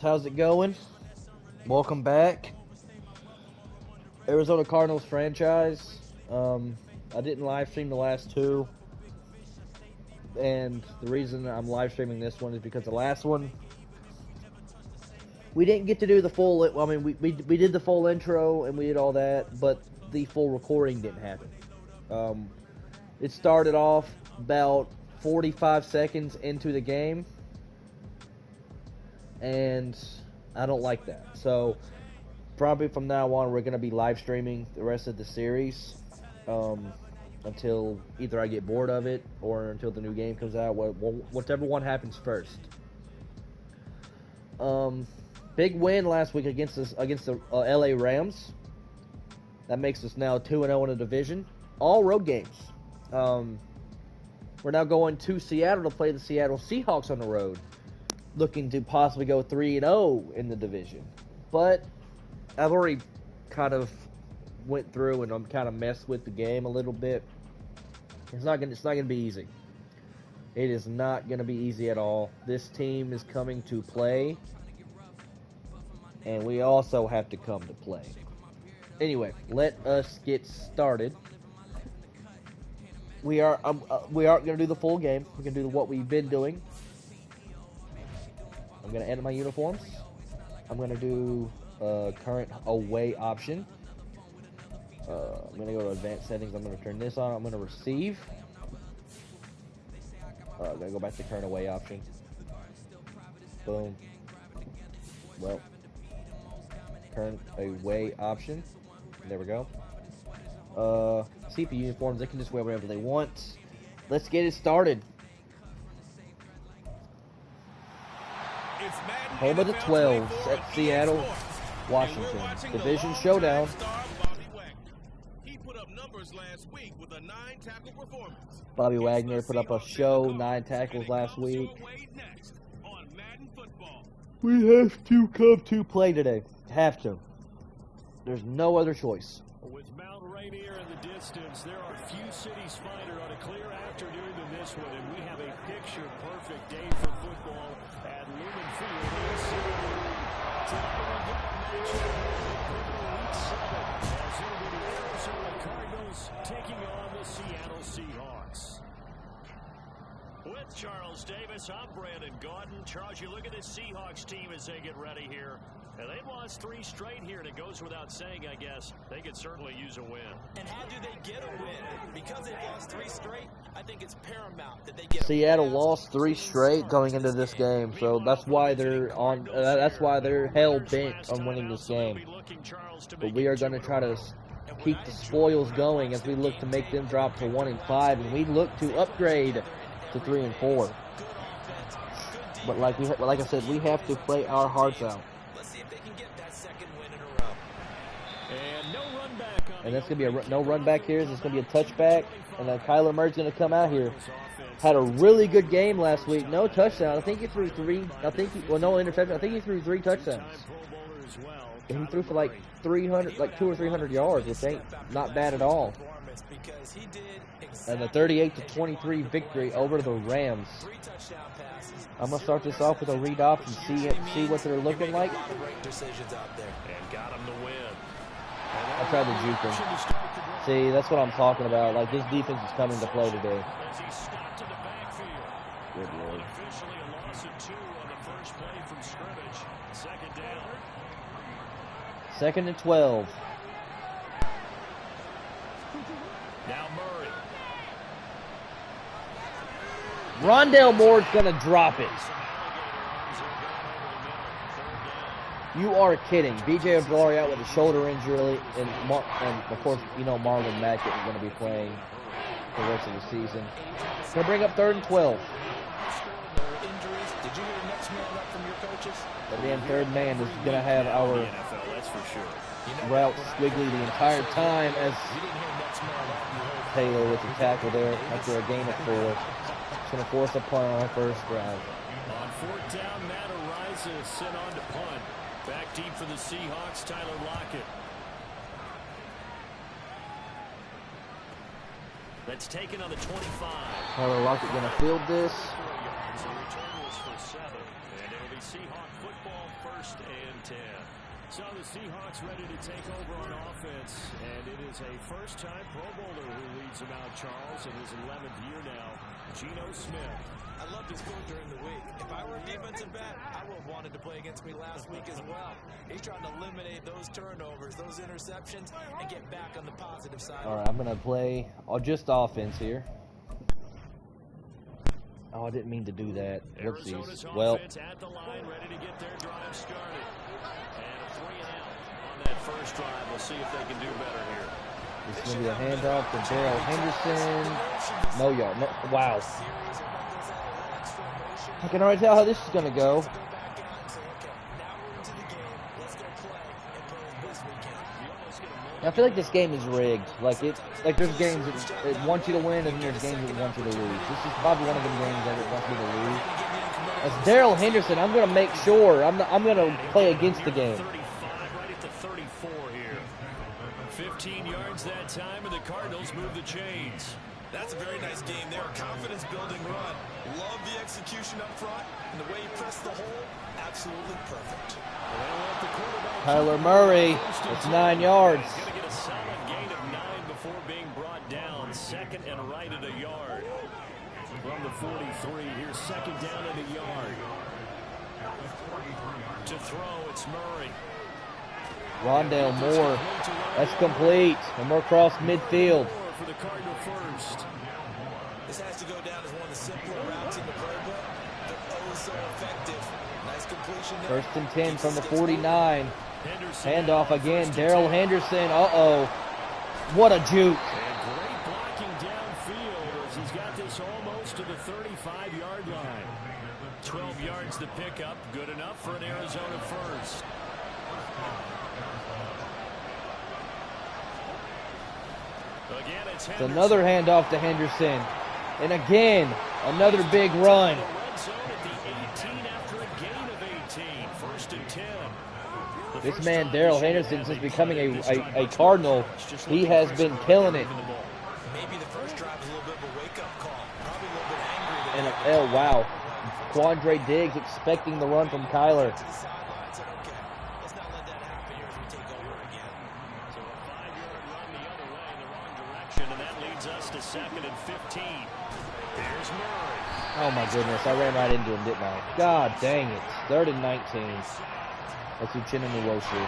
How's it going? Welcome back. Arizona Cardinals franchise. I didn't live stream the last two, and the reason I'm live streaming this one is because the last one we didn't get to do the full. I mean, we did the full intro and we did all that, but the full recording didn't happen. It started off about 45 seconds into the game, and I don't like that. So probably from now on, we're going to be live streaming the rest of the series until either I get bored of it or until the new game comes out. Whatever one happens first. Big win last week against the LA Rams. That makes us now 2-0 in the division. All road games. We're now going to Seattle to play the Seattle Seahawks on the road, looking to possibly go 3-0 in the division. But I've already kind of went through and I'm kind of messed with the game a little bit. It's not gonna be easy. It is not gonna be easy at all. This team is coming to play, and we also have to come to play. Anyway, let us get started. We aren't gonna do the full game. We're gonna do what we've been doing. I'm gonna edit my uniforms. I'm gonna do current away option. I'm gonna go to advanced settings. I'm gonna turn this on. I'm gonna receive. I'm gonna go back to current away option. Boom. Well, current away option. There we go. CP uniforms. They can just wear whatever they want. Let's get it started. Home of the 12 at Seattle, Washington. Division showdown. Bobby Wagner put up a show, 9 tackles last week. We have to come to play today. Have to. There's no other choice. With Mount Rainier in the distance, there are few cities finer on a clear afternoon than this one, and we have a picture-perfect day for football at Lumen Field. As it'll be the Arizona Cardinals taking on the Seattle Seahawks. With Charles Davis, I'm Brandon Gaudin. Charles, you look at this Seahawks team as they get ready here. And they've lost 3 straight here, and it goes without saying, I guess, they could certainly use a win. And how do they get a win? Because they've lost 3 straight, I think it's paramount that they get a win. Seattle lost 3 straight going into this game, so that's why they're on. That's why they're hell bent on winning this game. But we are going to try to keep the spoils going as we look to make them drop to 1-5, and we look to upgrade to 3-4. But like I said, we have to play our hearts out. And that's going to be a no run back here. It's going to be a touchback. And then Kyler Murray's going to come out here. Had a really good game last week. No touchdown. I think he threw 3. No interception. I think he threw 3 touchdowns. And he threw for like 200 or 300 yards, which ain't not bad at all. And a 38-23 victory over the Rams. I'm going to start this off with a read option, see what they're looking like. And got him to win. I tried to juke him. See, that's what I'm talking about. Like, this defense is coming to play today. Good Lord. Second and 12. Now Murray. Rondale Moore's going to drop it. You are kidding. B.J. O'Brien out with a shoulder injury, and of course, you know Marlon Mack is going to be playing for the rest of the season. Going to bring up 3rd and 12. The damn third man is going to have our route squiggly the entire time as Taylor with the tackle there after a gain of 4. It's going to force a punt on our first drive. On 4th down, Matt Ariza sent on to punt. Back deep for the Seahawks, Tyler Lockett. That's taken on the 25. Tyler Lockett going to field this. So return was for 7, and it'll be Seahawk football, 1st and 10. So the Seahawks ready to take over on offense, and it is a first-time Pro Bowler who leads them out, Charles, in his 11th year now, Geno Smith. I loved his quote during the week. If I were a defensive back, I would have wanted to play against me last week as well. He's trying to eliminate those turnovers, those interceptions, and get back on the positive side. All right, I'm going to play just offense here. Oh, I didn't mean to do that. Whoopsies. Well, at the line, ready to get their drive started. And a 3-and-out on that first drive. We'll see if they can do better here. It's going to be a handoff to Darrell Henderson. No yard. No, wow. I can already tell how this is going to go. I feel like this game is rigged. Like there's games that want you to win, and there's games that want you to lose. This is probably one of them games that it wants me to lose. As Darrell Henderson, I'm going to make sure I'm going to play against the game. 35, right at the 34 here. 15 yards that time, and the Cardinals move the chains. That's a very nice game there. Confidence-building run. Love the execution up front, and the way he pressed the hole, absolutely perfect. Kyler Murray, it's 9 yards. He's going to get a solid gain of 9 before being brought down. 2nd and right at a yard. From the 43, here's 2nd down at a yard. To throw, it's Murray. Rondale Moore, that's complete. And we're across midfield. For the Cardinal first. This has to go down as one of the simpler routes in the playbook. They're oh so effective. Nice completion there. 1st and 10 from the 49. Handoff again. Darrell Henderson. Uh-oh. What a juke. And great blocking downfield as he's got this almost to the 35-yard line. 12 yards the pickup. Good enough for an Arizona first. Again, it's another handoff to Henderson. And again, another big run. This man, Darrell Henderson, since becoming a Cardinal, he has been killing it. Maybe the first drive was a little bit of a wake-up call. Probably a little bit angry. And oh, wow. Quandre Diggs expecting the run from Kyler. To 2nd and 15. There's Murray. Oh my goodness, I ran right into him, didn't I? God dang it. 3rd and 19. That's Uchenna Nwosu.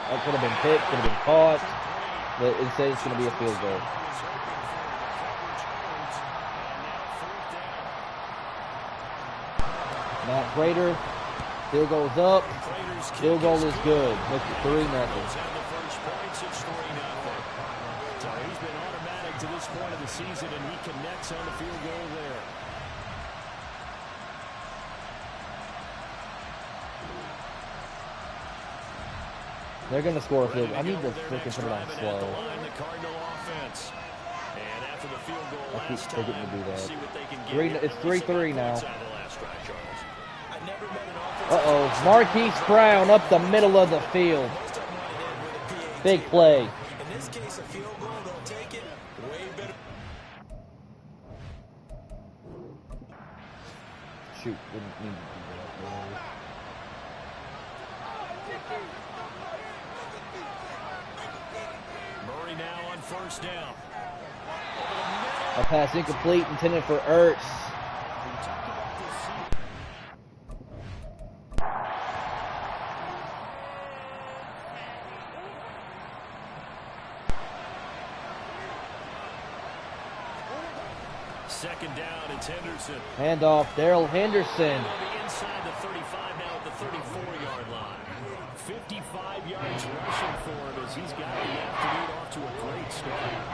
That could have been picked, could have been caught. But it says it's going to be a field goal. Matt Prater, field goal's up. Field goal is good. Makes it 3-0. So he's been automatic to this point of the season, and he connects on the field goal there. They're going to score a field goal. I need to freaking put it on slow. I keep forgetting to do that. It's 3-3 now. Uh-oh. Marquise Brown up the middle of the field. Big play. In this case, a field goal, they'll take it. Way better. Shoot, didn't mean to do that. Murray now on 1st down. A pass incomplete, intended for Ertz. Second down, it's Henderson. Handoff, Darrell Henderson. Inside the 35 now at the 34-yard line. 55 yards rushing for him as he's got the afternoon off to a great start.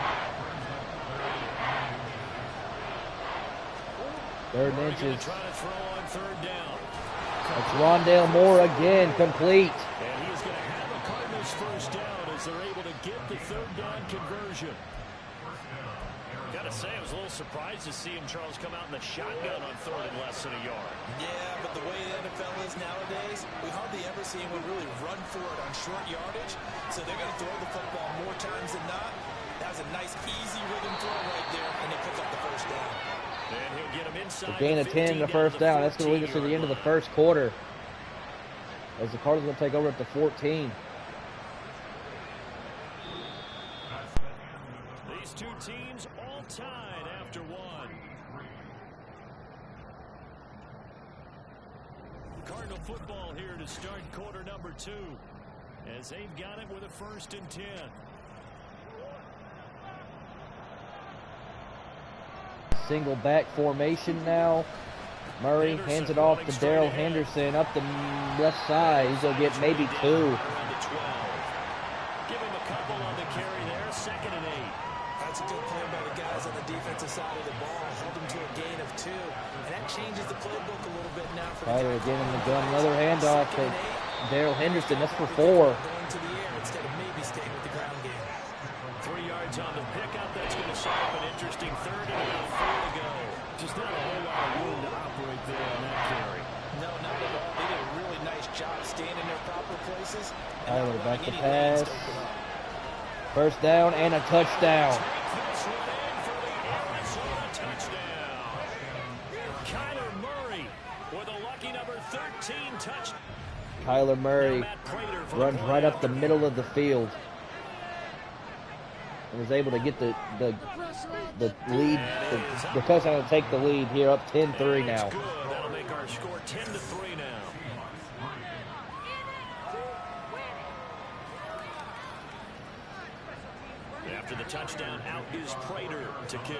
3rd and inches. Trying to throw on 3rd down. That's Rondale Moore again, complete. And he is going to have a Cardinals 1st down as they're able to get the 3rd down conversion. Got to say, I was a little surprised to see him, Charles, come out in the shotgun on 3rd and less than a yard. Yeah, but the way the NFL is nowadays, we hardly ever see anyone really run for it on short yardage. So they're going to throw the football more times than not. That was a nice, easy rhythm throw right there, and they pick up the first down. And he'll get him inside. A gain of 10 in the first down. That's going to lead us to the end of the first quarter, as the Cardinals will take over at the 14. These two teams all tied after one. Cardinal football here to start quarter number 2, as they've got it with a 1st and 10. Single back formation now. Murray hands it off to Darrell Henderson up the left side. He's going to get maybe 2. Give him a couple on the carry there. 2nd and 8. That's a good play by the guys on the defensive side of the ball. Held them to a gain of 2. And that changes the playbook a little bit now. Tyler again in the gun. Another handoff to Darrell Henderson. That's for 4. Going to the air instead of maybe staying with the ground game. 3 yards on the pickup. That's going to set up an interesting 3rd and about 4 to go. Just not a whole lot of room to operate there on that carry. No, not at all. They did a really nice job staying in their proper places. Tyler back to pass. First down and a touchdown. This one in for the Arizona touchdown. Kyler Murray with a lucky number 13 touchdown. Kyler Murray runs right up the middle of the field and was able to get the lead, the touchdown to take the lead here, up 10-3 now. That'll make our score 10-3 now. After the touchdown, out is Prater to kick.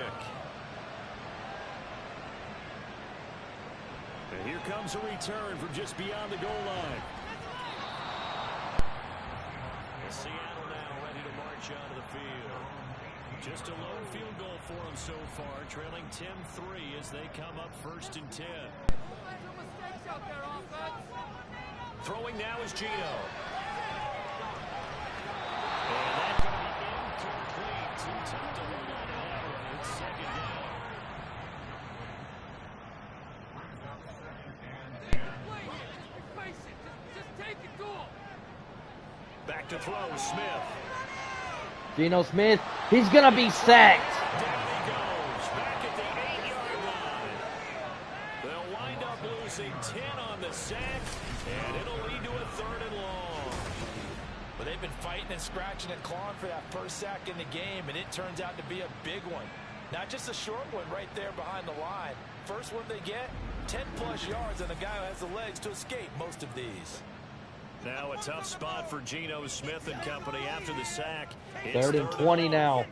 And here comes a return from just beyond the goal line. Seattle now ready to march onto the field. Just a lone field goal for them so far, trailing 10-3 as they come up 1st and 10. Throwing now is Gino. And that's going to be incomplete. Too tough to hold on to that one. It's 2nd down. Back to throw, Smith. Geno Smith, he's going to be sacked. Down he goes, back at the 8-yard line. They'll wind up losing 10 on the sack, and it'll lead to a 3rd and long. But they've been fighting and scratching and clawing for that first sack in the game, and it turns out to be a big one. Not just a short one right there behind the line. First one they get, 10-plus yards, and the guy who has the legs to escape most of these. Now a tough spot for Geno Smith and company after the sack. It's 3rd and 20 now.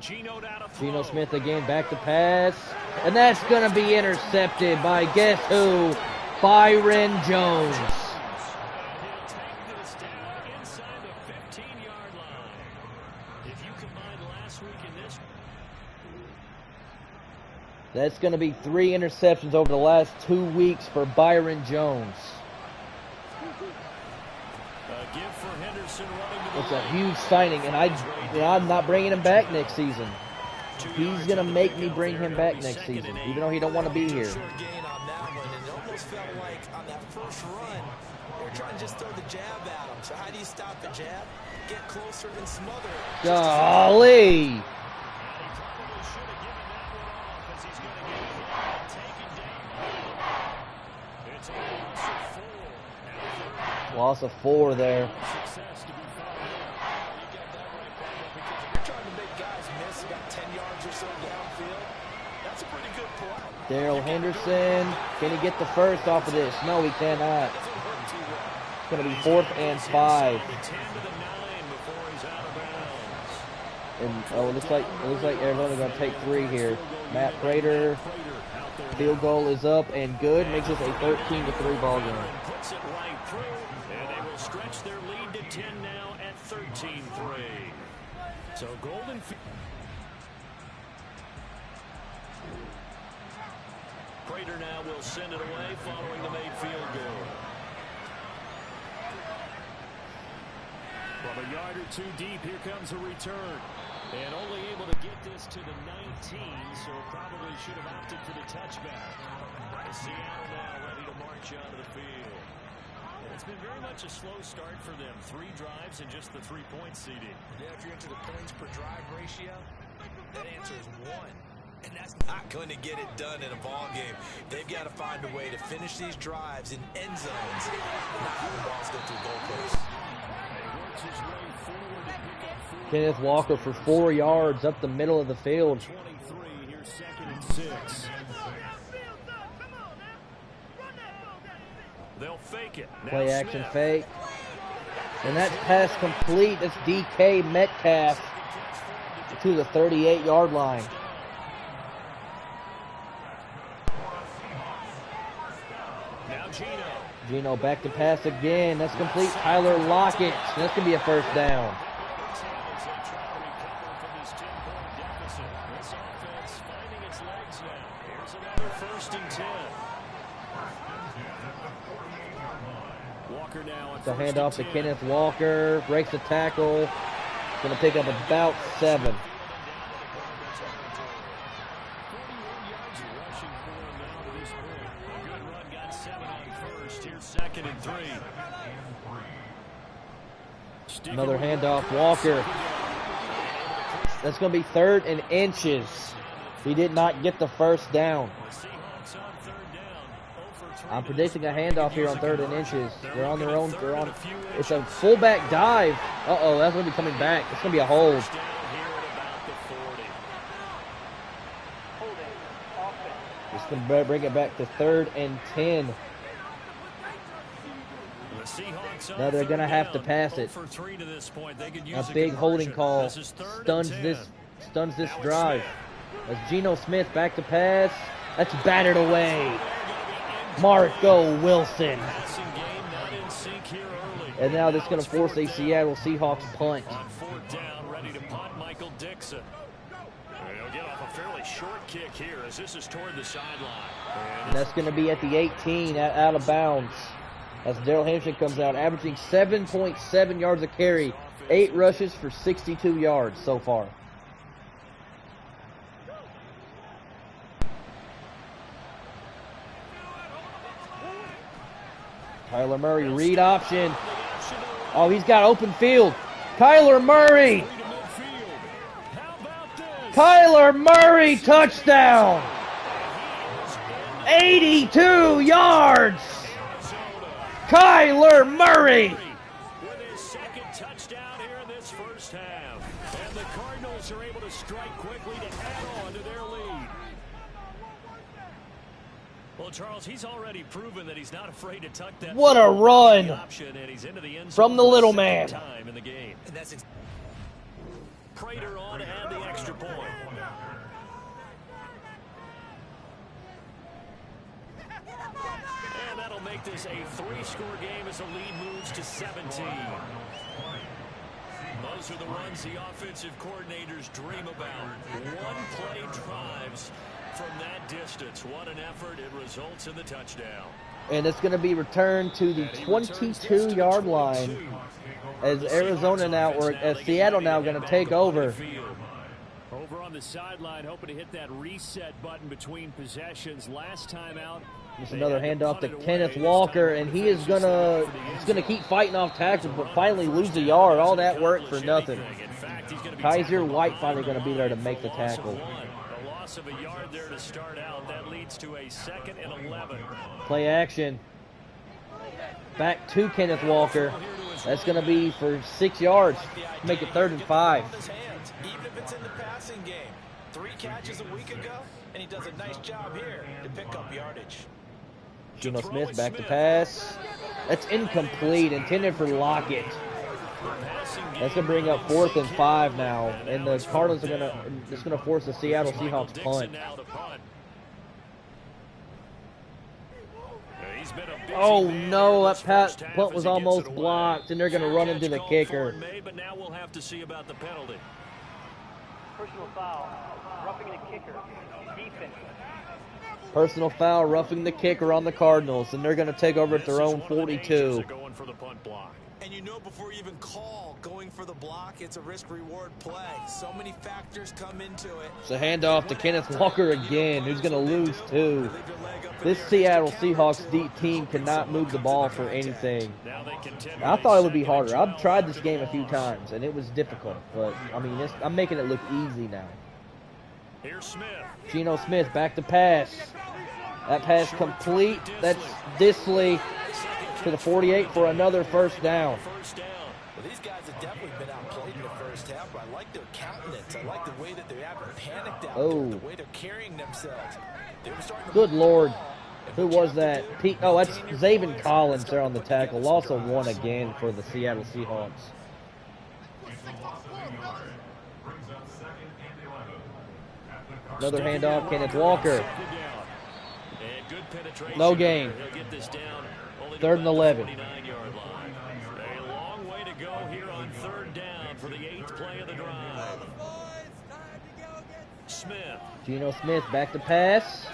Geno down to throw. Geno Smith again, back to pass. And that's going to be intercepted by guess who? Byron Jones. And he'll take this down inside the 15-yard line. If you combine last week and this, That's going to be 3 interceptions over the last 2 weeks for Byron Jones. a give for Henderson running to It's the a right. huge signing, and I'm not bringing him back next season. 2 He's yards going to on the make me pickup bring there. him It'll back be next 2nd season, and 8. even though he don't want to be here. Short gain on that one, and it almost felt like on that first run, they were trying to just throw the jab at him. So how do you stop the jab? Get closer and smother it. Golly! Loss of 4 there. You're trying to make guys miss about 10 yards or so downfield. That's a pretty good play. Darrell Henderson, can he get the first off of this? No, he cannot. It's going to be 4th and 5. And it looks like Arizona's going to take 3 here. Matt Prater, field goal is up and good. Makes this a 13-3 ball game. Puts it right through, and they will stretch their lead to 10 now at 13-3. So Golden. Prater now will send it away following the made field goal. From a yard or 2 deep, here comes a return. And only able to get this to the 19, so probably should have opted for the touchback. Seattle now ready to march onto the field. It's been very much a slow start for them. 3 drives and just the 3-point seeding. Yeah, if you're into the points per drive ratio, that answer is 1. And that's not going to get it done in a ball game. They've got to find a way to finish these drives in end zones, not have the balls go through goalposts. Kenneth Walker for 4 yards up the middle of the field. 23, here's 2nd and 6. They'll fake it. Now Play action Smith. fake. And that pass complete. It's DK Metcalf to the 38-yard line. Now Gino back to pass again. That's complete. Tyler Lockett. That's going to be a first down. Walker now The handoff to Kenneth Walker. Breaks the tackle. Going to pick up about 7. Second and 3. Another handoff, Walker. That's going to be 3rd and inches. He did not get the first down. I'm predicting a handoff here on 3rd and inches. They're on their own. It's a fullback dive. Uh-oh, that's going to be coming back. It's going to be a hold. It's going to bring it back to 3rd and 10. Now they're going to have to pass it. A big holding call stuns this drive. As Geno Smith back to pass. That's batted away. Marco Wilson. And now this is going to force a Seattle Seahawks punt. On 4th down, ready to punt, Michael Dixon. He'll get off a fairly short kick here as this is toward the sideline. And that's going to be at the 18, out of bounds. As Daryl Hampton comes out, averaging 7.7 yards a carry, 8 rushes for 62 yards so far. Kyler Murray, read option. Oh, he's got open field. Kyler Murray. Kyler Murray, touchdown. 82 yards. Kyler Murray. With his 2nd touchdown here in this first half. And the Cardinals are able to strike quickly to add on to their lead. Well, Charles, he's already proven that he's not afraid to tuck that. What a run Option, and he's into the end from the little man. Time in the game. And that's Prater on to add the extra point. And that'll make this a 3-score game as the lead moves to 17. Those are the runs the offensive coordinators dream about. One-play drives from that distance. What an effort. It results in the touchdown. And it's going to be returned to the 22-yard line as Arizona now, or as Seattle now going to take over. Over on the sideline, hoping to hit that reset button between possessions. Last time out. Just another handoff to Kenneth Walker, and he's gonna keep fighting off tackles, but finally lose a yard. All that work for nothing. Kaiser White finally going to be there to make the tackle. The loss of a yard there to start out. That leads to a 2nd and 11. Play action. Back to Kenneth Walker. That's going to be for 6 yards. Make it 3rd and 5. Even if it's in the passing game. 3 catches a week ago, and he does a nice job here to pick up yardage. Geno Smith back to pass. That's incomplete, intended for Lockett. That's going to bring up 4th and 5 now, and the Cardinals are it's going to force the Seattle Seahawks punt. Oh no, that punt was almost blocked, and they're going to run into the kicker. But now we'll have to see about the penalty. Personal foul, roughing the kicker, defense. Personal foul, roughing the kicker on the Cardinals, and they're going to take over at their own 42. Going for the punt block. And you know before you even call going for the block, it's a risk-reward play. So many factors come into it. It's a handoff to Kenneth Walker again, who's going to lose too. This Seattle Seahawks deep team cannot move the ball for anything. I thought it would be harder. I've tried this game a few times, and it was difficult. But, I mean, I'm making it look easy now. Here's Smith. Geno Smith back to pass. That pass complete. That's Disley to the 48 for another first down. Well, these guys have definitely been outplayed in the first half, but I like their countenance. I like the way that they haven't panicked out there, the way they're carrying themselves. Good Lord. Who was that? Oh, that's Zaven Collins there on the tackle. Loss of one again for the Seattle Seahawks. Another handoff, Kenneth Walker. No gain. 3rd and 11. A long way to go here on 3rd down for the 8th play of the drive. Smith. Geno Smith back to pass.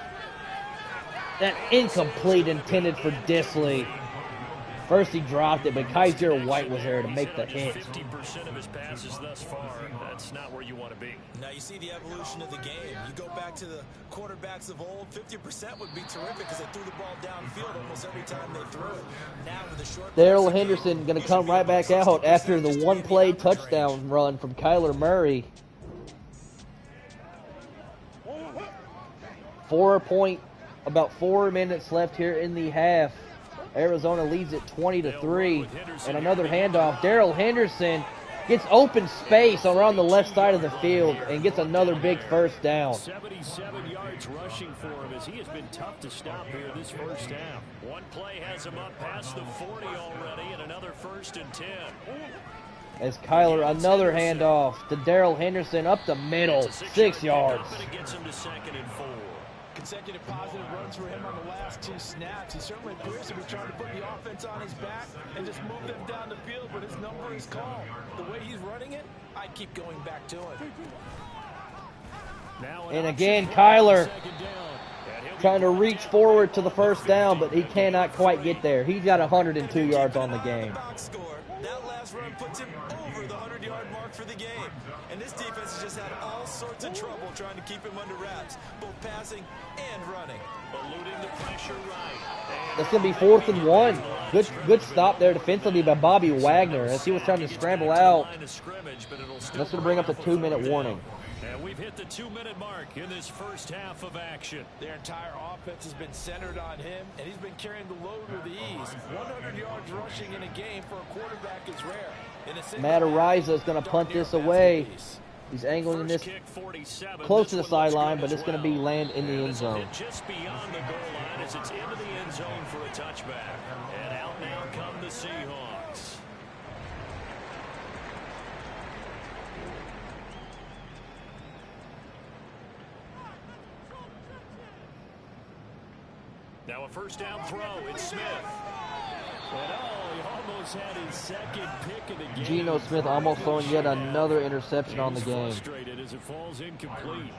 That incomplete, intended for Disley. First he dropped it, but Kaiser White was there to make the hit. 50% of his passes thus far. That's not where you want to be. Now you see the evolution of the game. You go back to the quarterbacks of old, 50% would be terrific because they threw the ball downfield almost every time they threw it. Now with the short Darrell Henderson going to come right back out after the one-play touchdown run from Kyler Murray. 4 minutes left here in the half. Arizona leads it 20-3. And another handoff. Darrell Henderson gets open space around the left side of the field and gets another big first down. 77 yards rushing for him as he has been tough to stop here this first half. One play has him up past the 40 already and another 1st and 10. As Kyler, another handoff to Darrell Henderson up the middle, 6 yards. It gets him to 2nd and 4. Consecutive positive runs for him on the last 2 snaps. He certainly appears to be trying to put the offense on his back and just move them down the field, but his number is called. The way he's running it, I'd keep going back to him. And again, Kyler trying to reach forward to the first down, but he cannot quite get there. He's got 102 yards on the game. That last run puts him over the 100-yard mark for the game. And this defense has just had all sorts of trouble trying to keep him under wraps, both passing and running. Eluding the pressure right. That's going to be 4th and 1. Good stop there defensively by Bobby Wagner as he was trying to scramble out. That's going to bring up the 2-minute warning. And we've hit the 2-minute mark in this first half of action. Their entire offense has been centered on him, and he's been carrying the load with ease. 100 yards rushing in a game for a quarterback is rare. Matt Ariza is going to punt this away. He's angling this close to the sideline, but it's going to be land in the end zone. Just beyond the goal line as it's into the end zone for a touchback. And out now come the Seahawks. Now a first down throw. It's Smith. And he almost had his 2nd pick of the game. Geno Smith almost throwing yet another interception on the game. Frustrated as it falls incomplete.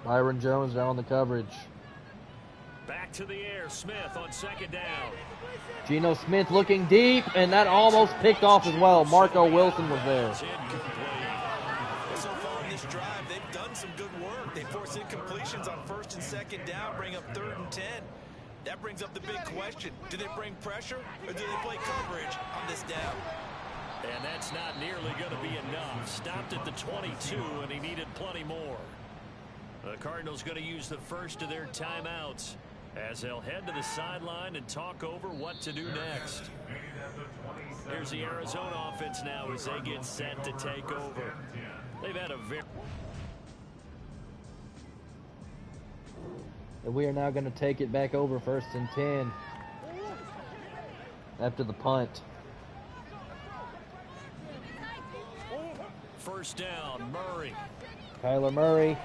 Byron Jones down on the coverage. Back to the air. Smith on 2nd down. Geno Smith looking deep, and that almost picked off as well. Marco Wilson was there. So far in this drive, they've done some good work. They force incompletions on 1st and 2nd down, bring up 3rd and 10. That brings up the big question. Do they bring pressure or do they play coverage on this down? And that's not nearly going to be enough. Stopped at the 22, and he needed plenty more. The Cardinals going to use the first of their timeouts as they'll head to the sideline and talk over what to do next. Here's the Arizona offense now as they get set to take over. They've had a very... And we are now going to take it back over 1st and 10 after the punt. First down, Murray. Kyler Murray,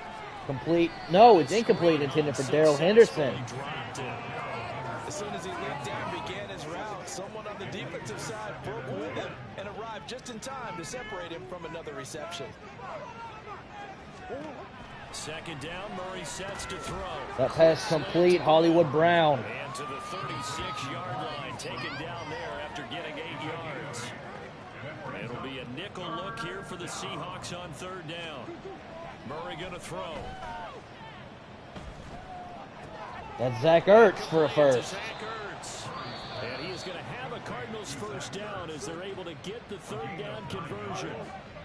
complete. No, it's incomplete, intended for Darrell Henderson. As soon as he leaped down, began his route, someone on the defensive side broke with him and arrived just in time to separate him from another reception. Second down, Murray sets to throw. That pass complete, Hollywood Brown. And to the 36-yard line, taken down there after getting 8 yards. It'll be a nickel look here for the Seahawks on third down. Murray going to throw. That's Zach Ertz for a first. Zach Ertz. And he is going to have a Cardinals first down as they're able to get the third down conversion.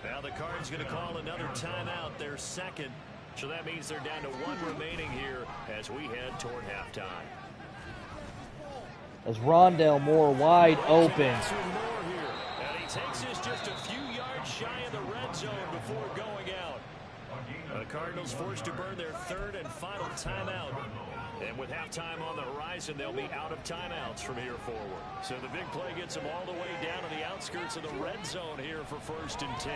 Now the Cards going to call another timeout, their second. So that means they're down to 1 remaining here as we head toward halftime. As Rondale Moore wide open. And he takes this just a few yards shy of the red zone before going out. The Cardinals forced to burn their third and final timeout. And with halftime on the horizon, they'll be out of timeouts from here forward. So the big play gets them all the way down to the outskirts of the red zone here for 1st and 10.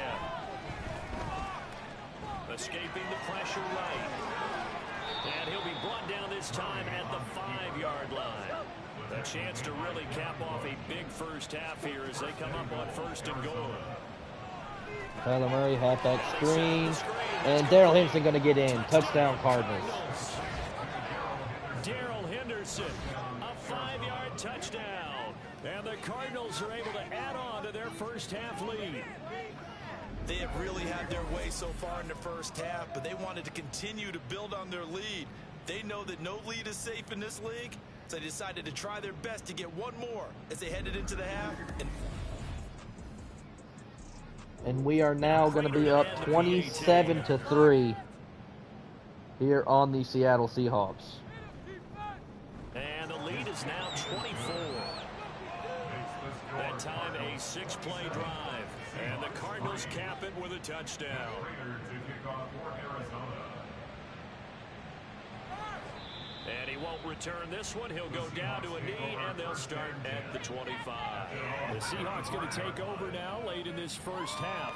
Escaping the pressure right. And he'll be brought down this time at the 5-yard line. A chance to really cap off a big first half here as they come up on 1st and goal. Kyler Murray, halfback screen. And Darrell Henderson going to get in. Touchdown Cardinals. Darrell Henderson, a 5-yard touchdown. And the Cardinals are able to add on to their first half lead. They have really had their way so far in the first half, but they wanted to continue to build on their lead. They know that no lead is safe in this league, so they decided to try their best to get one more as they headed into the half. And we are now going to be up 27-3 here on the Seattle Seahawks. And the lead is now 24. That time a 6-play drive. And the Cardinals cap it with a touchdown. And he won't return this one. He'll go down to a knee, and they'll start at the 25. The Seahawks going to take over now late in this first half.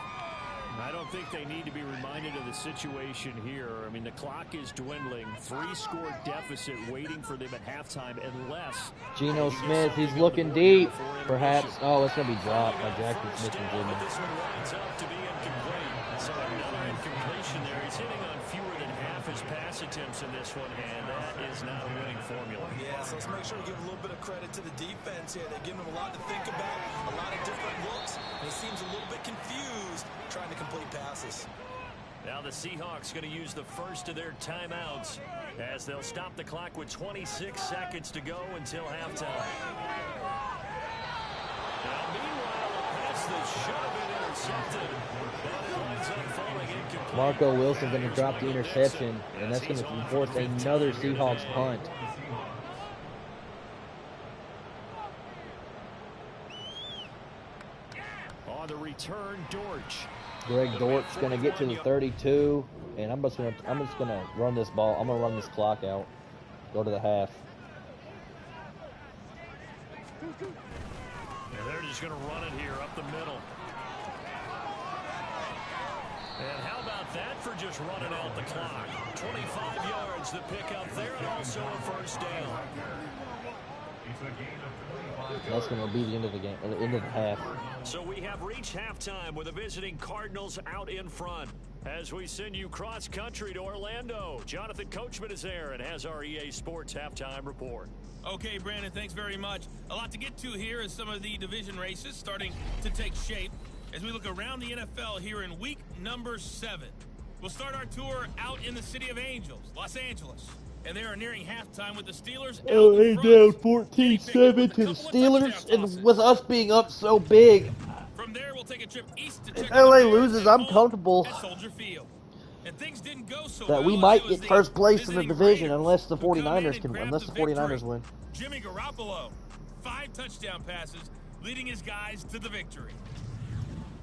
I don't think they need to be reminded of the situation here. I mean, the clock is dwindling. 3-score deficit waiting for them at halftime unless... Geno Smith, he's looking deep. Perhaps. Oh, it's going to be dropped by Jackson Smith and Jr. This one winds up to be incomplete. So another incompletion there. He's hitting on fewer than half his pass attempts in this one, and that is not a winning formula. Yeah, so let's make sure we give a little bit of credit to the defense here. They're giving them a lot to think about, a lot of different looks, and he seems a little bit confused trying to complete passes. Now the Seahawks going to use the first of their timeouts as they'll stop the clock with 26 seconds to go until halftime. Now meanwhile, a pass that should have been intercepted, but it winds up falling incomplete. Marco Wilson going to drop the interception, and that's going to force another Seahawks punt. On the return, Dortch. Greg Dortch's going to get to the 32, and I'm just going to run this ball. I'm going to run this clock out. Go to the half. And they're just going to run it here up the middle. And how about that for just running out the clock? 25 yards the pickup there, and also a first down. That's going to be the end of the game, the end of the half. So we have reached halftime with the visiting Cardinals out in front. As we send you cross country to Orlando, Jonathan Coachman is there and has our EA Sports halftime report. Okay, Brandon, thanks very much. A lot to get to here as some of the division races starting to take shape as we look around the NFL here in week number 7. We'll start our tour out in the city of Angels, Los Angeles. And they are nearing halftime with the Steelers. LA down 14-7 to the Steelers, and with us being up so big, from there, we'll take a trip east to if LA loses, I'm home comfortable at Soldier Field. And things didn't go so that we well might as get first place in the visiting division Raiders, unless the who come in 49ers and can, grab unless the victory. 49ers win. Jimmy Garoppolo, 5 touchdown passes, leading his guys to the victory.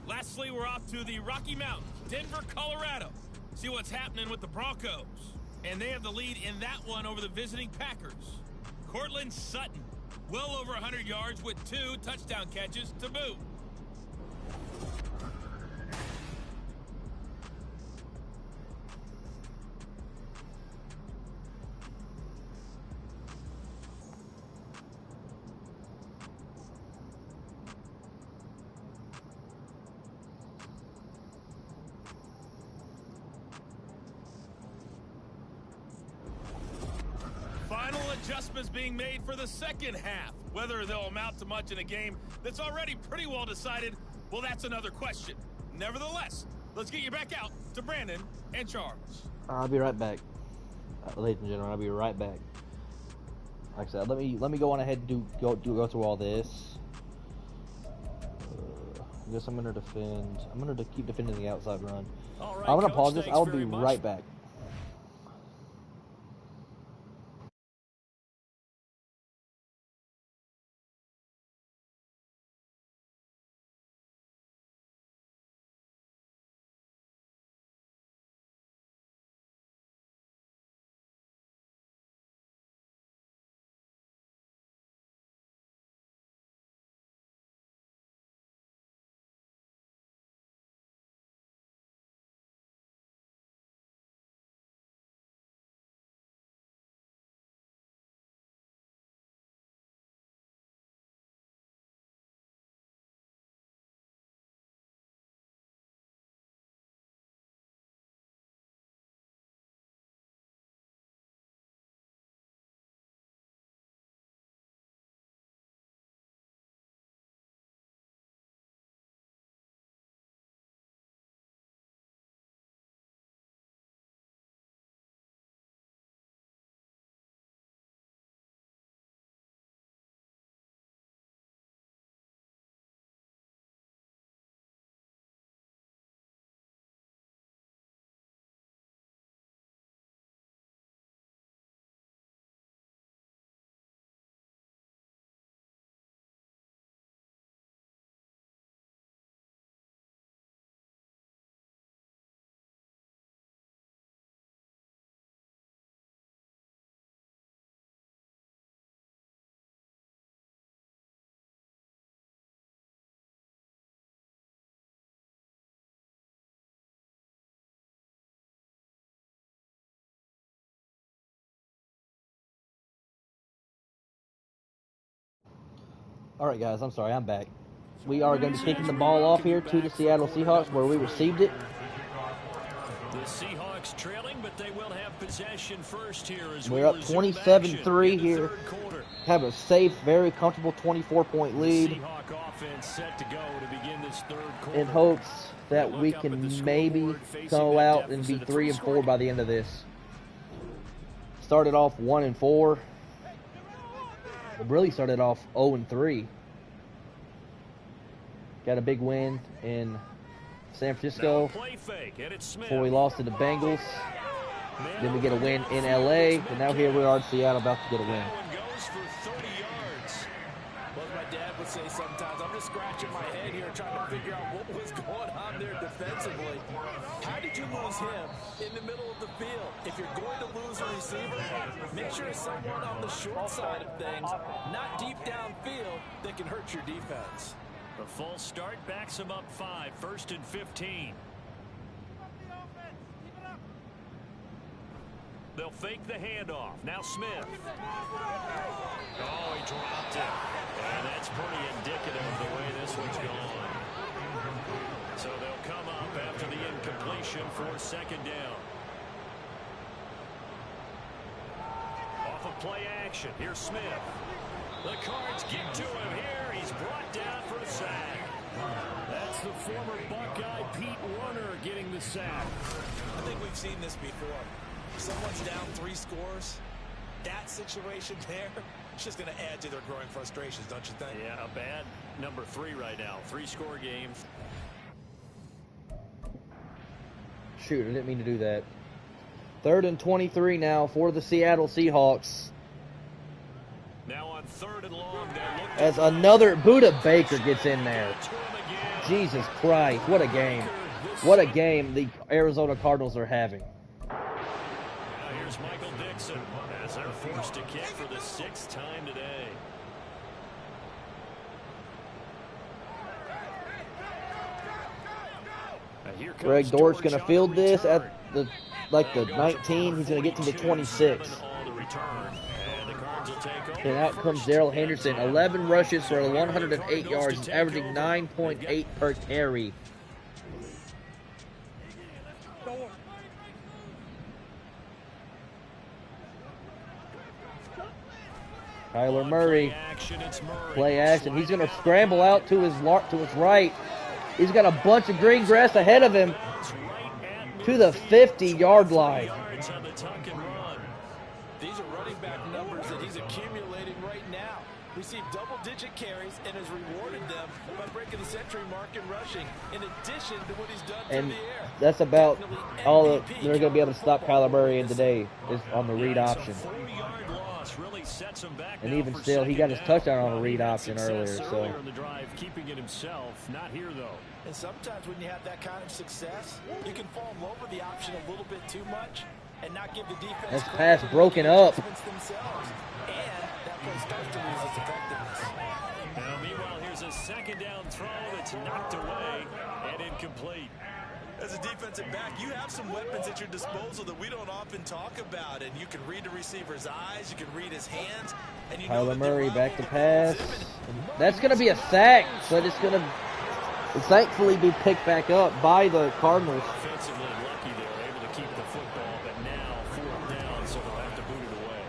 Lastly, we're off to the Rocky Mountains, Denver, Colorado. See what's happening with the Broncos. And they have the lead in that one over the visiting Packers. Cortland Sutton, well over 100 yards with 2 touchdown catches to boot. adjustments being made for the second half. Whether they'll amount to much in a game that's already pretty well decided, well, that's another question. Nevertheless, let's get you back out to Brandon and Charles. I'll be right back. Ladies and gentlemen, I'll be right back. Like I said, let me go on ahead and go through all this. I guess I'm gonna defend. I'm gonna keep defending the outside run. All right, I'm gonna Coach, pause this. thanks I'll very be much. right back. All right, guys. I'm sorry. I'm back. We are going to be kicking the ball off here to the Seattle Seahawks, where we received it. The Seahawks trailing, but they will have possession first here as We're up 27-3 here. Have a safe, very comfortable 24-point lead. Seahawk offense set to go to begin this third quarter. In hopes that we can maybe go out and be 3-4 by the end of this. Started off 1-4. Really started off 0-3. Got a big win in San Francisco before we lost to the Bengals. Then we get a win in LA, and now here we are in Seattle about to get a win. Well, as my dad would say sometimes, I'm just scratching my head here trying to figure out what was going on there defensively. How did you lose him in the middle of the field? If you're going to lose a receiver, make sure it's someone on the short side of things, not deep downfield, that can hurt your defense. The false start backs him up 5, 1st and 15. They'll fake the handoff. Now Smith. Oh, he dropped it. And that's pretty indicative of the way this one's gone. So they'll come up after the incompletion for 2nd down. Off of play action. Here's Smith. The Cards get to him here. He's brought down for a sack. That's the former Buckeye Pete Werner getting the sack. I think we've seen this before. Someone's down 3 scores. That situation there, it's just going to add to their growing frustrations, don't you think? Yeah, a bad number 3 right now. 3-score games. Shoot, I didn't mean to do that. 3rd and 23 now for the Seattle Seahawks. Now on 3rd and long, as another Buda Baker gets in there. Jesus Christ, what a game. What a game the Arizona Cardinals are having. Here's Michael Dixon as they're forced to kick for the 6th time today. Greg Dortch's going to field this at the 19. He's going to get to the 26. And out comes Darrell Henderson. 11 rushes for 108 yards. He's averaging 9.8 per carry. Kyler Murray, play action. He's going to scramble out to his right. He's got a bunch of green grass ahead of him to the 50-yard line. These are running back numbers that he's accumulating right now. Received double-digit carries and has rewarded them by breaking the century mark in rushing, in addition to what he's done through the air. That's about all that they're going to be able to stop Kyler Murray in today is on the read option. And even still, he got his touchdown on a read option earlier. So. Keeping it himself, not here though. And sometimes when you have that kind of success, you can fall in love with the option a little bit too much and not give the defense. That's pass broken up. And that play starts to lose its effectiveness. Now, meanwhile, here's a second down throw that's knocked away and incomplete. As a defensive back, you have some weapons at your disposal that we don't often talk about, and you can read the receiver's eyes, you can read his hands, and you know Kyler that Murray back to pass. That's going to be a sack, but it's going to thankfully be picked back up by the Cardinals. Offensively lucky they were able to keep the football, but now 4th down, so they'll have to boot it away.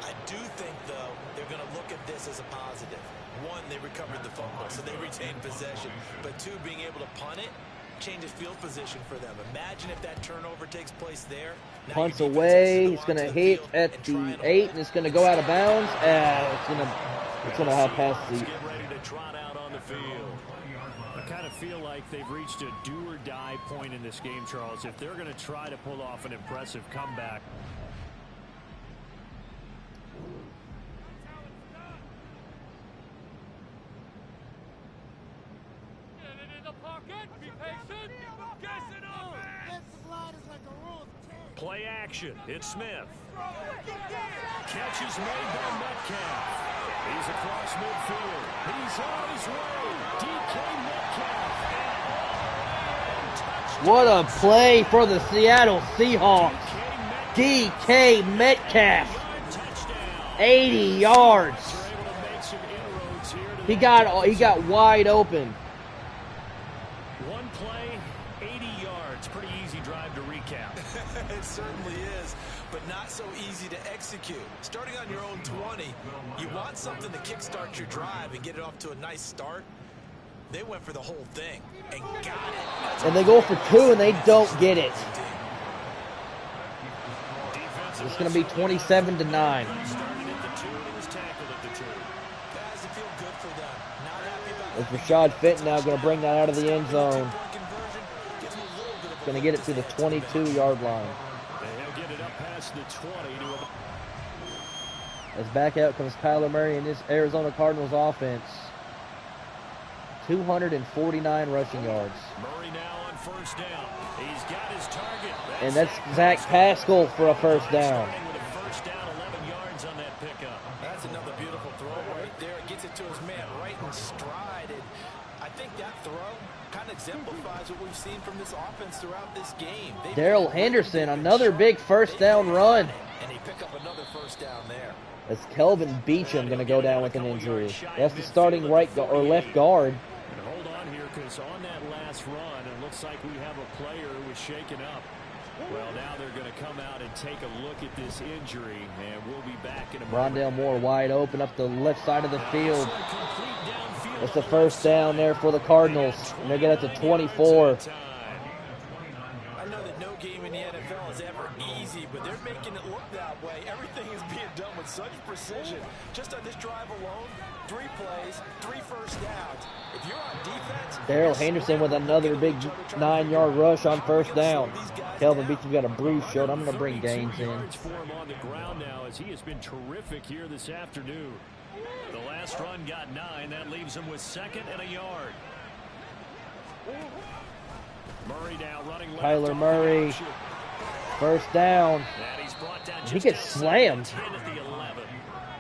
I do think, though, they're going to look at this as a positive. One, they recovered the fumble, so they retained possession. But two, being able to punt it changes field position for them. Imagine if that turnover takes place there. Punts away. He's going to hit at the 8, and it's going to go out of bounds. It's going to have past the. Get ready to trot out on the field. I kind of feel like they've reached a do-or-die point in this game, Charles. If they're going to try to pull off an impressive comeback. Play action. It's Smith. Catch is made by Metcalf. He's across midfield. He's on his way. DK Metcalf. What a play for the Seattle Seahawks. DK Metcalf. 80 yards. He got wide open. One play, 80 yards. Pretty easy drive to recap. It certainly is, but not so easy to execute. Starting on your own 20, you want something to kickstart your drive and get it off to a nice start. They went for the whole thing and got it. And they go for 2 and they don't get it. It's going to be 27-9. It's Rashad Fenton now going to bring that out of the end zone. Going to get it to the 22-yard line. They'll get it up past the 20 to. As back out comes Kyler Murray and this Arizona Cardinals offense. 249 rushing yards. Murray now on 1st down. He's got his target. And that's Zach Pascal for a 1st down. With a 1st down, 11 yards on that pickup. That's another beautiful throw right there. Gets it to his man right in stride. And I think that throw kind of exemplifies what we've seen from this offense throughout this game. Darrell Henderson, another big 1st down run. And he picked up another 1st down there. That's Kelvin Beachum going to go down with an injury. That's the starting right or left guard. And hold on here, because on that last run, it looks like we have a player who was shaken up. Well, now they're going to come out and take a look at this injury, and we'll be back in a moment. Rondale Moore wide open up the left side of the field. That's the 1st down there for the Cardinals. And they get it to 24. I know that no game in the NFL is ever easy, but they're making it look that way. Everything is being done with such precision. Just on this drive alone, 3 plays, 3 1st downs. If you're on defense, Darrell Henderson with another big 9-yard rush on 1st down. Kelvin Beachum's got a bruised shoulder. I'm going to bring Gaines in. For him on the ground now, as he has been terrific here this afternoon. The last run got 9. That leaves him with 2nd and a yard. Murray now running left. Kyler Murray, 1st down. He gets slammed.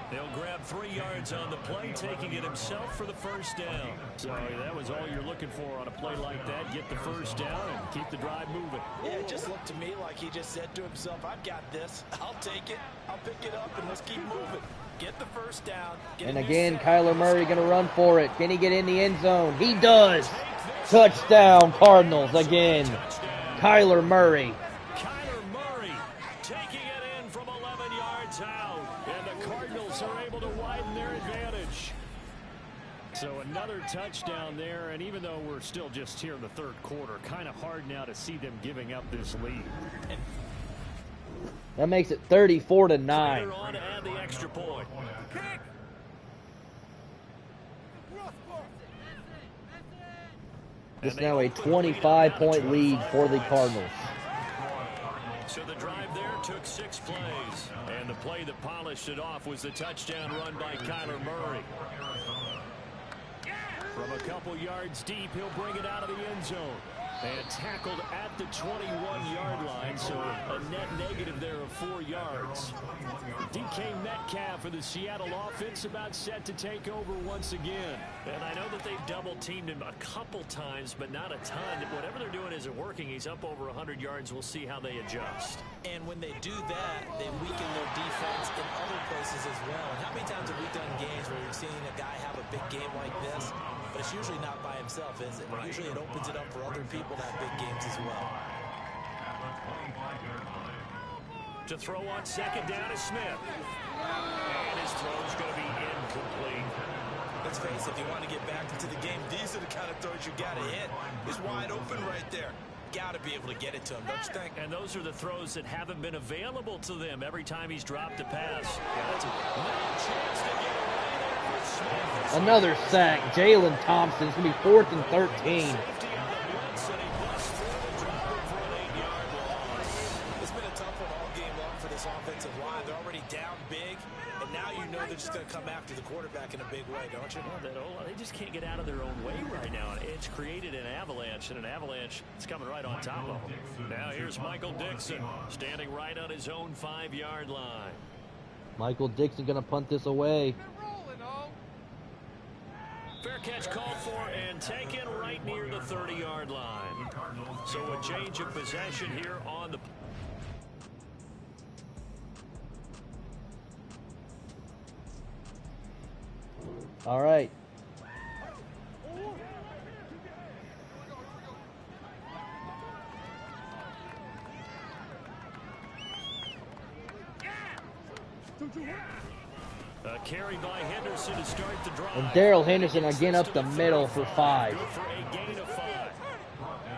They'll grab 3 yards on the play, taking it himself for the 1st down. So that was all you're looking for on a play like that. Get the 1st down and keep the drive moving. Yeah, it just looked to me like he just said to himself, I've got this. I'll take it. I'll pick it up, and let's keep moving. Get the 1st down. And again, Kyler Murray going to run for it. Can he get in the end zone? He does. Touchdown, Cardinals again. Kyler Murray. Kyler Murray taking it in from 11 yards out. And the Cardinals are able to widen touchdown there, and even though we're still just here in the third quarter, kind of hard now to see them giving up this lead. That makes it 34-9. On to add the extra point. It's now a 25-point lead for the Cardinals. So the drive there took 6 plays, and the play that polished it off was the touchdown run by Kyler Murray. From a couple yards deep, he'll bring it out of the end zone. And tackled at the 21-yard line, so a net negative there of 4 yards. DK Metcalf for the Seattle offense about set to take over once again. And I know that they've double-teamed him a couple times, but not a ton. Whatever they're doing isn't working. He's up over 100 yards. We'll see how they adjust. And when they do that, they weaken their defense in other places as well. And how many times have we done games where we've seen a guy have a big game like this? But it's usually not by himself, is it? Right. Usually it opens it up for other people to have big games as well. To throw on second down is Smith. And his throw's going to be incomplete. Let's face it, if you want to get back into the game, these are the kind of throws you got to hit. It's wide open right there. Got to be able to get it to him, don't you think? And those are the throws that haven't been available to them every time he's dropped a pass. Yeah, that's a chance to get away there for Smith. Another sack. Jalen Thompson. It's going to be 4th and 13. It's been a tough one all game long for this offensive line. They're already down big, and now you know they're just going to come after the quarterback in a big way, don't you? Well, they just can't get out of their own way right now. It's created an avalanche, and an avalanche is coming right on top of them. Now here's Michael Dixon standing right on his own 5-yard line. Michael Dixon going to punt this away. Fair catch called for and taken right near the 30-yard line. So a change of possession here on the... All right. A carry by Henderson to start the drive. And Darrell Henderson again up the middle for 5. Good for a gain of 5.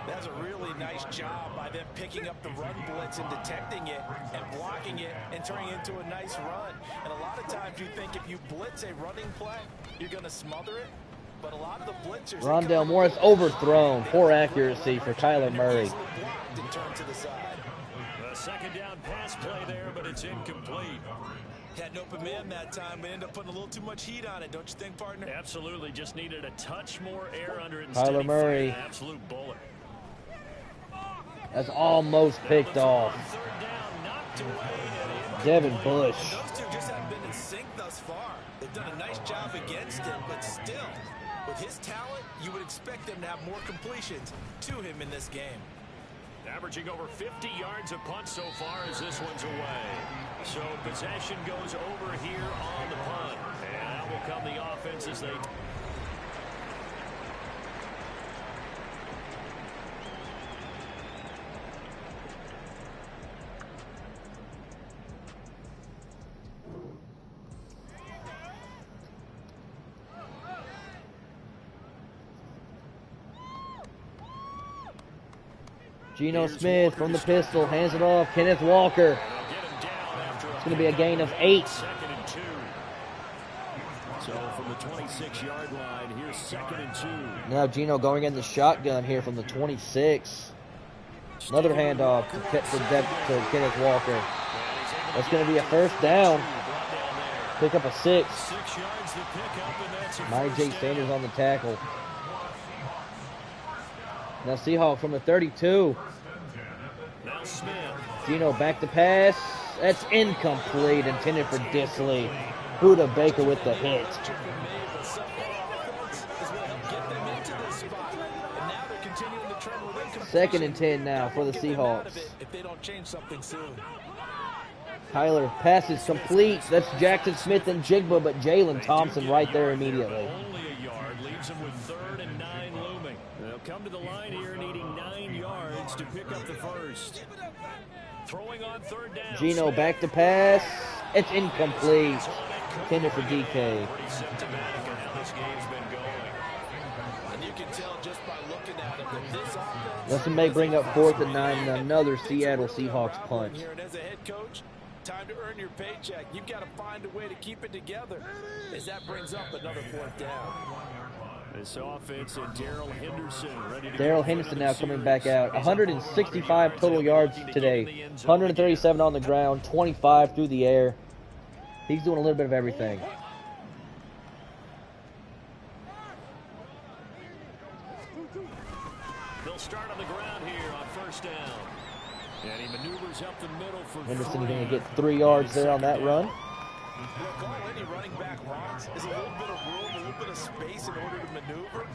That's a really nice job by them picking up the run blitz and detecting it and blocking it and turning it into a nice run. And a lot of times you think if you blitz a running play, you're going to smother it. But a lot of the blitzers... Rondale Morris overthrown. Poor accuracy for Kyler Murray. A second down pass play there, but it's incomplete. Had an open man that time, but ended up putting a little too much heat on it, don't you think, partner? Absolutely. Just needed a touch more air under it. Kyler Murray. An absolute bullet. That's almost picked off. Devin Bush. Those two just haven't been in sync thus far. They've done a nice job against him, but still, with his talent, you would expect them to have more completions to him in this game. Averaging over 50 yards a punt so far as this one's away. So possession goes over here on the punt. And out will come the offense as they... Geno Smith from the pistol, hands it off. Kenneth Walker. It's going to be a gain of 8. Second and 2. So from the 26-yard line, here's 2nd and 2. Now Geno going in the shotgun here from the 26. Another handoff to Kenneth Walker. That's going to be a first down. Pick up a 6. 6 yards to pick up, and that's a J. Sanders on the tackle. Now Seahawks from the 32. Now Smith. Geno back to pass. That's incomplete, intended for Disley. Buda Baker with the hit. 2nd and 10 now for the Seahawks. If they don't change something soon. Kyler passes complete. That's Jackson Smith and Jigba, but Jalen Thompson right there immediately. Only a yard leaves him with 3rd and 9 looming. They'll come to the line here needing 9 yards to pick up the first. Throwing on 3rd down. Geno back to pass. It's incomplete. Intended for DK. Pretty symptomatic of how this game's been going. can tell just by looking at him that this offense. Let's may bring up 4th and 9 and another Seattle Seahawks punt. Here, and as a head coach, time to earn your paycheck. You've got to find a way to keep it together. As that brings up another 4th down. This offense and Darrell Henderson ready to Darrell Henderson now coming back out. 165 total yards today. 137 on the ground, 25 through the air. He's doing a little bit of everything. They'll start on the ground here on 1st down. And he maneuvers up the middle for Henderson going to get 3 yards there on that run. Look, all any running back wants is a little bit of room, a little bit of space in order to maneuver.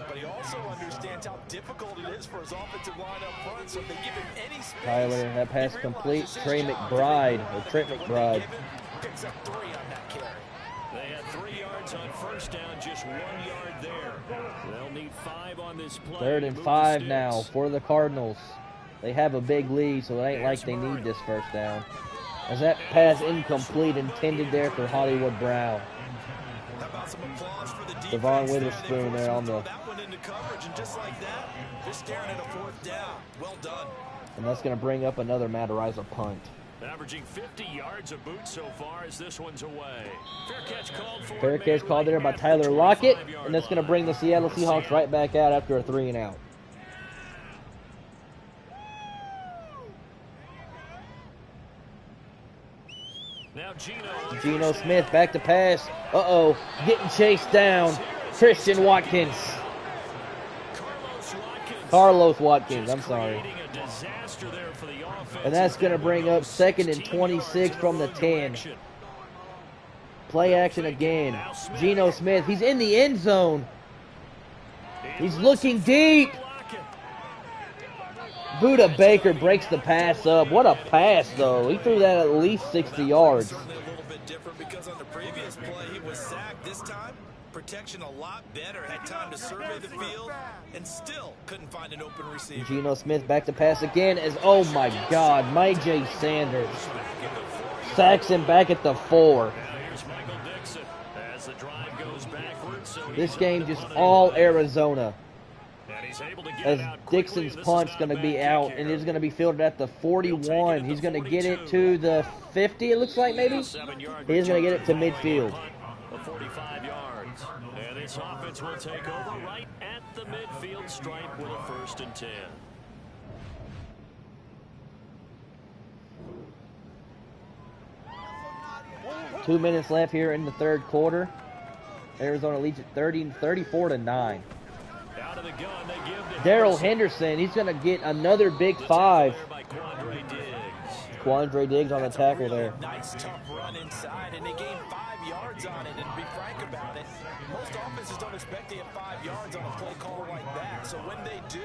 But he also understands how difficult it is for his offensive line up front. So if they give him any space, Tyler, that pass complete. Trey McBride, or Trent McBride. Picks up 3 on that carry. They had 3 yards on 1st down, just 1 yard there. They'll need 5 on this play. 3rd and 5 now for the Cardinals. They have a big lead, so it ain't like they need this 1st down. As that pass incomplete, intended there for Hollywood Brown. How about some applause for the defense? Devon Witherspoon there on the. That one into coverage, and just like that, they're staring at a 4th down. Well done. And that's going to bring up another Matt Ariza punt. Averaging 50 yards a boot so far as this one's away. Fair catch called for. Fair catch called there by Tyler Lockett, and that's going to bring the Seattle Seahawks right back out after a 3 and out. Now Geno Smith back to pass. Uh-oh, getting chased down. Christian Watkins. Carlos Watkins, I'm sorry. And that's going to bring up 2nd and 26 from the 10. Play action again. Geno Smith, he's in the end zone. He's looking deep. Buda Baker breaks the pass up. What a pass, though. He threw that at least 60 yards. Certainly a little bit different because on the previous play he was sacked. This time, protection a lot better. Had time to survey the field and still couldn't find an open receiver. Geno Smith back to pass again as, oh my God, Mike J. Sanders sacks him back at the 4. This game just all Arizona. As Dixon's punt's going to be out, and it's going to be fielded at the 41. He's going to get it to the 50, it looks like, maybe? He's going to get it to midfield. 45 yards. And this offense will take over right at the midfield stripe with a 1st and 10. Two minutes left here in the 3rd quarter. Arizona leads at 34-9. Out of the gun, they give to Darrell Henderson, he's going to get another big 5. Quandre Diggs on the tackle there. Nice tough run inside, and they gained 5 yards on it. And to be frank about it, most offenses don't expect to get 5 yards on a play call like that. So when they do,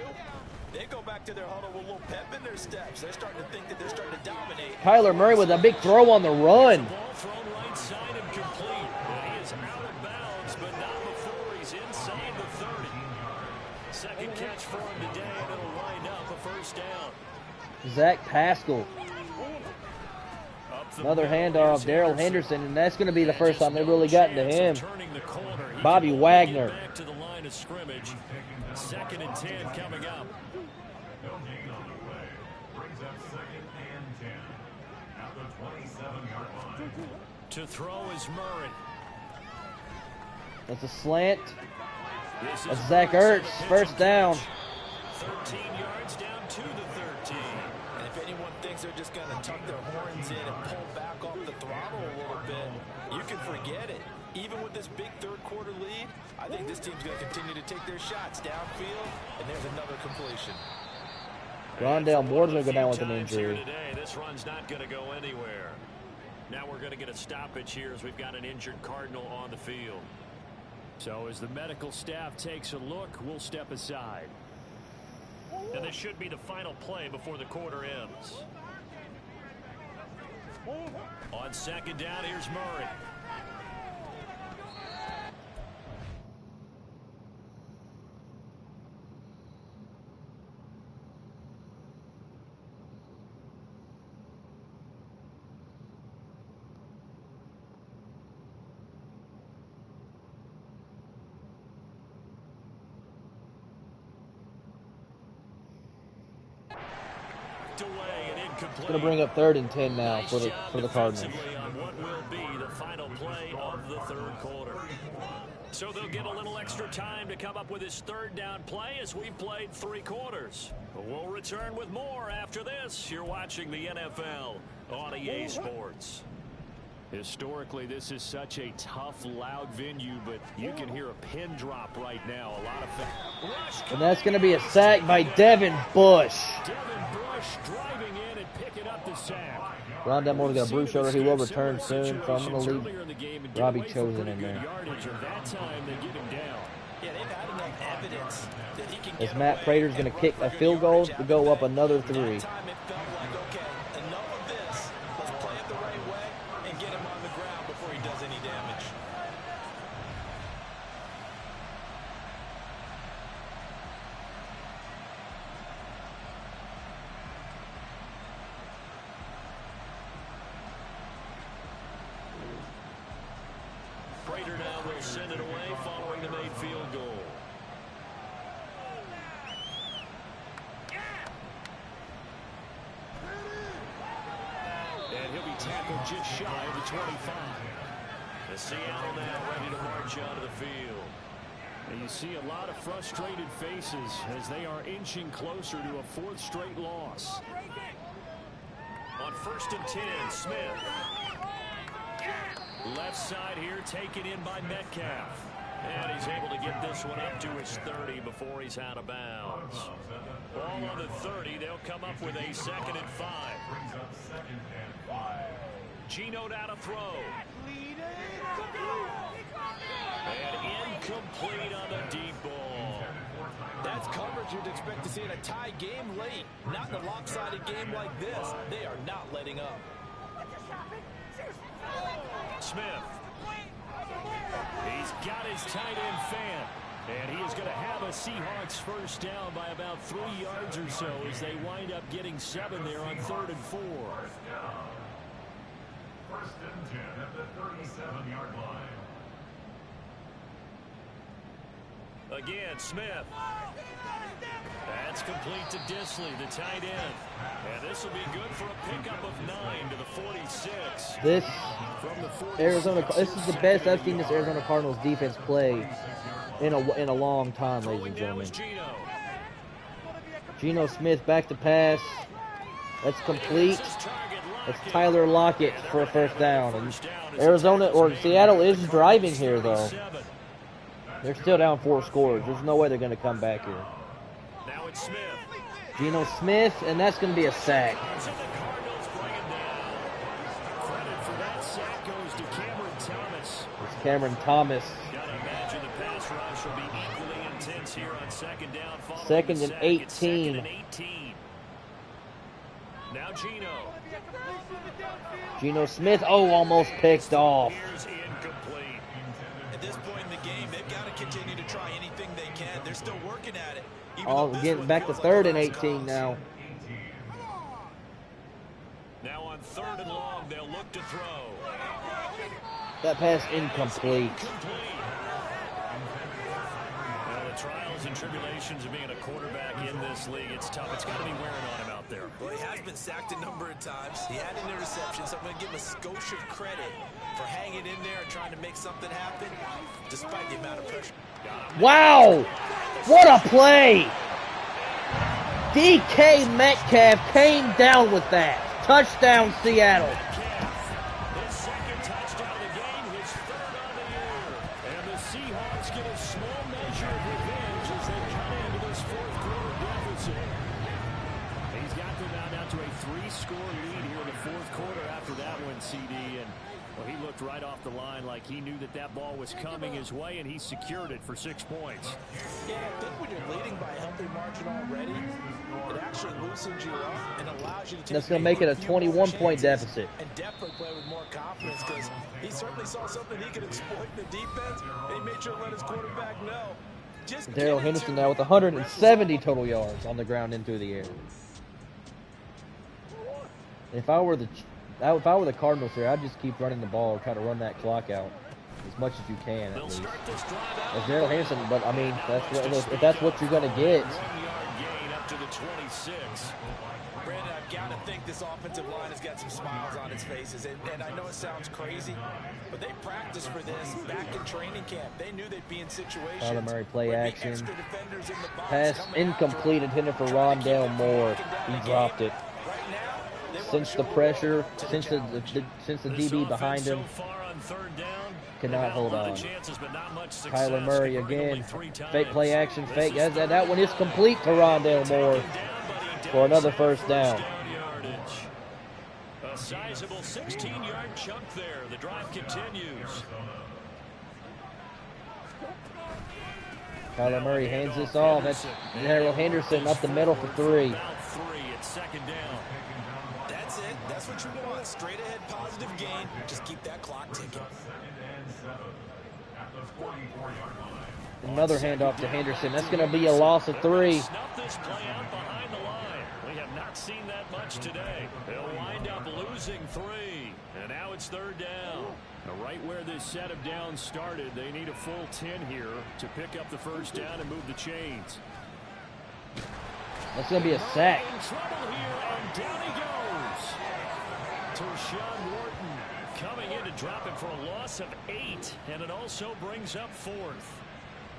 they go back to their huddle with a little pep in their steps. They're starting to think that they're starting to dominate. Kyler Murray with a big throw on the run. Ball thrown right side and complete. And he is out of bounds, but not before he's inside the 30. 2nd catch for him today, and it'll wind up a 1st down. Zach Pascal. Another handoff, Darrell Henderson, and that's going to be the first time they've really gotten to him. Bobby Wagner. Back to the line of scrimmage. 2nd and 10 coming up. To throw is Murray. That's a slant. That's Zach Ertz, 1st down. 13 yards down to the 13. And if anyone thinks they're just going to tuck their horns in and pull back off the throttle a little bit, you can forget it. Even with this big 3rd quarter lead, I think this team's going to continue to take their shots downfield, and there's another completion. Rondale Moore's going to go down with an injury. Today, this run's not going to go anywhere. Now we're going to get a stoppage here as we've got an injured Cardinal on the field. So as the medical staff takes a look, we'll step aside. And this should be the final play before the quarter ends. On 2nd down, here's Murray. knocked away and incomplete. It's going to bring up 3rd and 10 now for the Cardinals. On what will be the final play of the 3rd quarter. So they'll get a little extra time to come up with his 3rd down play as we've played 3 quarters. We'll return with more after this. You're watching the NFL on EA Sports. Historically, this is such a tough, loud venue, but you can hear a pin drop right now. A lot of fans. And that's going to be a sack by Devin Bush. Devin Bush driving in and picking up the sack. Rondell Moore's got a bruised shoulder. He will return soon, so I'm going to leave Robbie Chosen in there. As Matt Prater's going to kick a field goal to go up another 3. Prater now will send it away following the made field goal. And he'll be tackled just shy of the 25. The Seattle now ready to march onto the field. And you see a lot of frustrated faces as they are inching closer to a 4th straight loss. On 1st and 10, Smith. Left side here taken in by Metcalf. And he's able to get this one up to his 30 before he's out of bounds. Ball on the 30. They'll come up with a 2nd and 5. Gino down to throw. And incomplete on the deep ball. That's coverage you'd expect to see in a tie game late. Not in a lopsided game like this. They are not letting up. Smith. He's got his tight end fan. And he is going to have a Seahawks 1st down by about 3 yards or so as they wind up getting 7 there on 3rd and 4. 1st and 10 at the 37-yard line. Again, Smith. That's complete to Disley, the tight end. And this will be good for a pickup of 9 to the 46. This From the 46, this is the best I've seen this Arizona Cardinals defense play in a long time, ladies and gentlemen. Geno Smith back to pass. That's complete. That's Tyler Lockett for a 1st down. And Seattle is driving here, though. They're still down 4 scores. There's no way they're going to come back here. Now it's Smith. Geno Smith, and that's going to be a sack. So the Cardinals bring him down. Credit for that sack goes to Cameron Thomas. It's Cameron Thomas. Gotta imagine the pass rush will be equally intense here on 2nd down. 2nd and 18. 2nd and 18. Now Geno. Geno Smith, almost picked off. Here's incomplete. At this point in the game, they've got to continue to try anything they can. They're still working at it. Getting back to 3rd and 18 now. Now on 3rd and long, they'll look to throw. That pass incomplete. The trials and tribulations of being a quarterback in this league, it's tough. It's got to be wearing on him out there. Well, he has been sacked a number of times. He had an interception, so I'm going to give him a skosh of credit for hanging in there and trying to make something happen, despite the amount of pressure. Wow! What a play! DK Metcalf came down with that. Touchdown, Seattle. His 2nd touchdown of the game, his 3rd on the year. And the Seahawks get a small measure of revenge as they cut into this 4th quarter deficit. He's got them now down to a 3-score lead here in the 4th quarter after that one, CD. And well, he looked right off the line like he knew that ball was coming his way, and he secured it for 6 points. Yeah, I think when you're leading by a healthy margin already, it actually loosens you up and allows you to take. That's going to make it a 21-point deficit. And definitely play with more confidence because he certainly saw something he could exploit in the defense, and he made sure to let his quarterback know. Darrell Henderson now with 170 total yards on the ground and through the air. If I were the Cardinals here, I'd just keep running the ball or try to run that clock out as much as you can, at least. As Darrell Henderson, but I mean, if that's what you're going to get. Brandon, I've got to think this offensive line has got some smiles on its faces. And I know it sounds crazy, but they practiced for this back in training camp. They knew they'd be in situations. Kyler Murray play where action. extra defenders in the box Pass coming incomplete, after intended for trying to keep Rondale them Moore. from locking down He the dropped game. it. Right now, they wanna Since the show pressure, up to since challenge. the This DB offense behind him, so far on third down, cannot they've had hold a lot on. of chances, but not much success, Kyler Murray converting again. only 3 times. Fake play action, This fake. is That one is complete to Rondale Moore taken down, but he for does another have first down. yardage. A sizable 16-yard chunk there. The drive continues. Kyler Murray hands this off. That's Harold Henderson up the middle for 3. About 3. It's second down. That's it. That's what you want. Straight ahead positive gain. Just keep that clock ticking. Another handoff to Henderson. That's going to be a loss of 3. Snuff this play out behind the line. We have not seen that much today. They'll wind up losing 3. And now it's third down. Now, right where this set of downs started, they need a full 10 here to pick up the first down and move the chains. That's going to be a sack. In trouble here, and down he goes. Tershawn Wharton coming in to drop it for a loss of 8, and it also brings up 4th.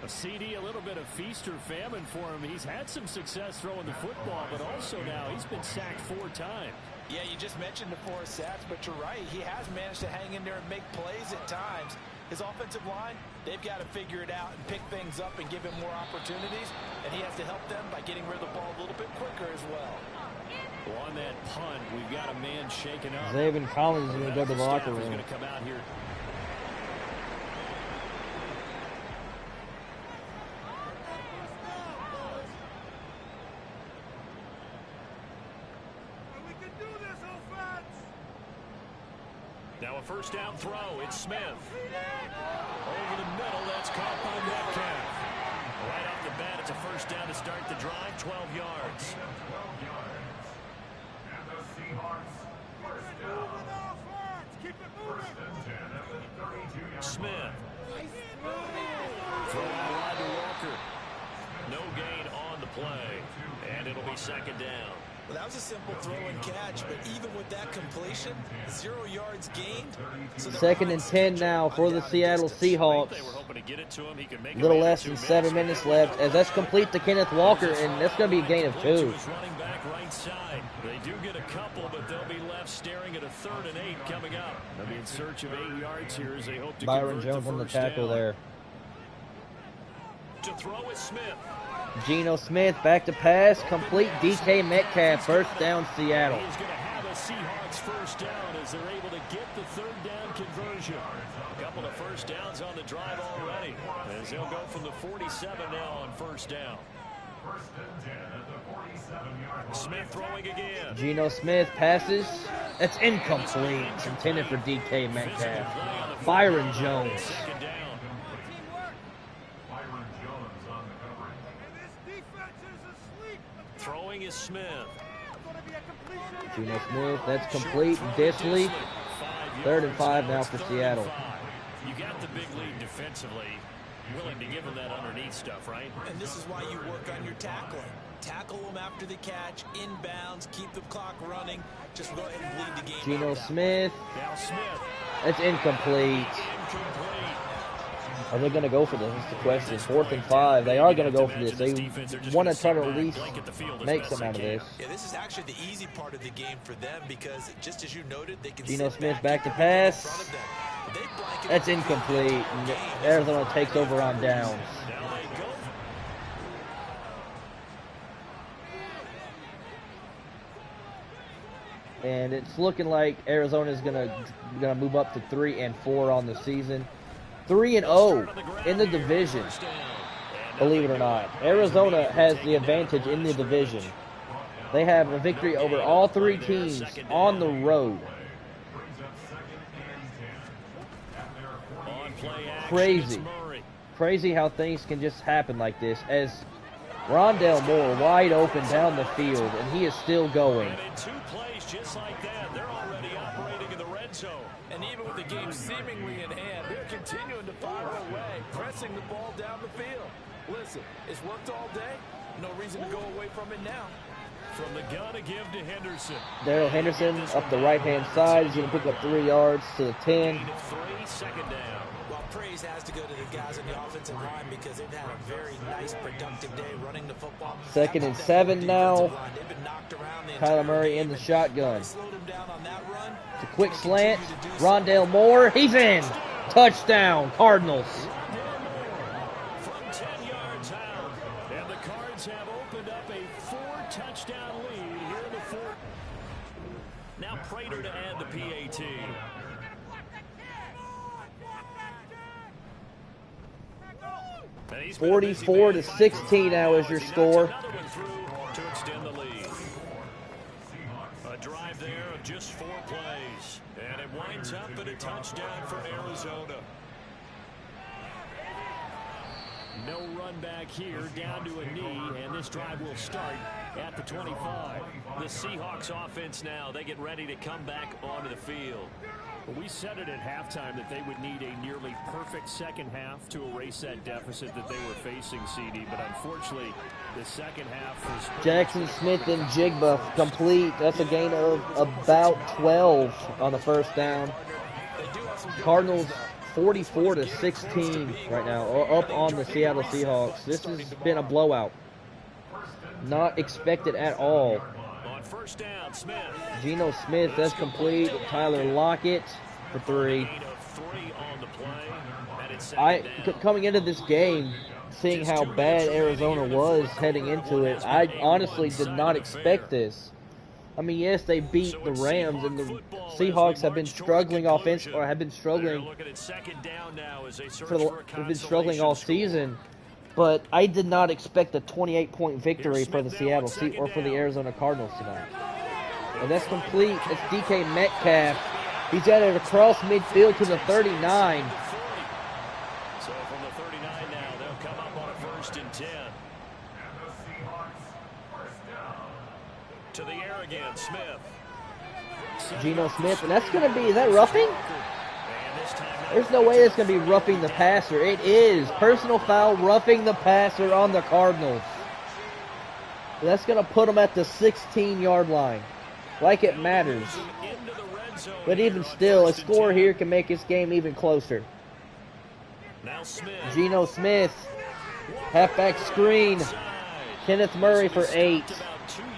A CD, a little bit of feast or famine for him. He's had some success throwing the football, but also now he's been sacked 4 times. Yeah, you just mentioned the 4 sacks, but you're right. He has managed to hang in there and make plays at times. His offensive line, they've got to figure it out and pick things up and give him more opportunities, and he has to help them by getting rid of the ball a little bit quicker as well. Well, on that punt, we've got a man shaken up. Zaven Collins is going to go to the locker He's room. going to come out here. Now a first down throw. It's Smith. Over the middle. That's caught by Metcalf. Right off the bat, it's a first down to start the drive. 12 yards. And the Seahawks first down. First and 10 at the 32-yard Smith. Throw out wide to Walker. No gain on the play. And it'll be second down. Well, that was a simple throw and catch, but even with that completion, 0 yards gained. So Second and 10 now for the Seattle Seahawks. They were hoping to get it to him. He could make A little it less than 7 minutes left as that's complete to Kenneth Walker, and that's going to be a gain of 2. His running back right side. They do get a couple, but they'll be left staring at a 3rd and 8 coming up. They'll be in search of 8 yards here as they hope to Byron convert Jones on the first tackle down. there. To throw is Smith. Geno Smith back to pass, complete. DK Metcalf, first down Seattle. He's going to have a Seahawks first down as they're able to get the 3rd down conversion. A couple of first downs on the drive already as they'll go from the 47 now on first down. First and 10 at the 47-yard line. Smith throwing again. Geno Smith passes. That's incomplete. It's intended for DK Metcalf. Byron Jones. Second down. Byron Jones on the coverage. Throwing is Smith. Geno Smith, that's complete. Disley. 3rd and 5 now for Seattle. You got the big lead defensively. Willing to give them that underneath stuff, right? And this is why you work on your tackling. Tackle them after the catch, inbounds, keep the clock running. Just go ahead and bleed the game. Geno out. Smith. Now Smith. That's incomplete. Incomplete. Are they going to go for this? That's the question. 4th and 5. They are going to go for this. They want to try to at least make something out of this. Yeah, this is actually the easy part of the game for them because, just as you noted, they can Geno sit Smith back to keep everything in pass. front of them. They blanket That's the field the incomplete. entire game. Arizona takes over on downs. Now they go. And it's looking like Arizona is gonna move up to 3 and 4 on the season. 3 and 0 in the division. Believe it or not, Arizona has the advantage in the division. They have a victory over all 3 teams on the road. On play action, Crazy. it's Murray. Crazy how things can just happen like this. As Rondale Moore wide open down the field, and he is still going. And in 2 plays just like that, they're already operating in the red zone. And even with the game seemingly in hand, they're continuing to fire away, pressing the ball down the field. Listen, it's worked all day. No reason to go away from it now. From the gun to give to Henderson. Daryl Henderson up the right-hand side. He's going to pick up 3 yards to the 10. Gain of 3, second down. Well, praise has to go to the guys on the offensive line because they've had a very nice, productive day running the football. 2nd and 7 now. They've been knocked around the Kyler entire Murray game in the and shotgun. slowed him down on that run. It's a quick Gonna slant. continue to do so. Rondale Moore. He's in. Touchdown, Cardinals. From 10 yards out. And the Cards have opened up a 4-touchdown lead here in the fourth. Now Prater to add the PAT. And he's been a busy 44 man to fighting 16 now is your as he knocks score. another one through to extend the lead. A drive there of just 4 plays. And it winds up at a touchdown for Arizona. No run back here, down to a knee, and this drive will start at the 25. The Seahawks offense now, they get ready to come back onto the field. We said it at halftime that they would need a nearly perfect second half to erase that deficit that they were facing, CD, but unfortunately, the second half was... Jackson Smith and Jigba complete. That's a gain of about 12 on the first down. Cardinals 44 to 16 right now, up on the Seattle Seahawks. This has been a blowout. Not expected at all. On first down, Smith. Geno Smith, that's complete. Tyler Lockett for 3. Gain of 3 on the play. And it's second down. Coming into this game, seeing how bad Arizona was heading into it, I honestly did not expect this. I mean, yes, they beat the Rams, and the Seahawks have been struggling offensively, or have been struggling have been struggling all season. But I did not expect a 28-point victory for the for the Arizona Cardinals tonight. And that's complete. It's DK Metcalf. He's at it across midfield to the 39. So from the 39 now, they'll come up on a 1st and 10. To the air again, Smith. Geno Smith, and that's going to be, is that roughing? There's no way it's going to be roughing the passer. It is. Personal foul, roughing the passer on the Cardinals. That's going to put them at the 16-yard line. Like it matters. But even still, a score here can make this game even closer. Geno Smith, halfback screen. Kenneth Murray for 8. 2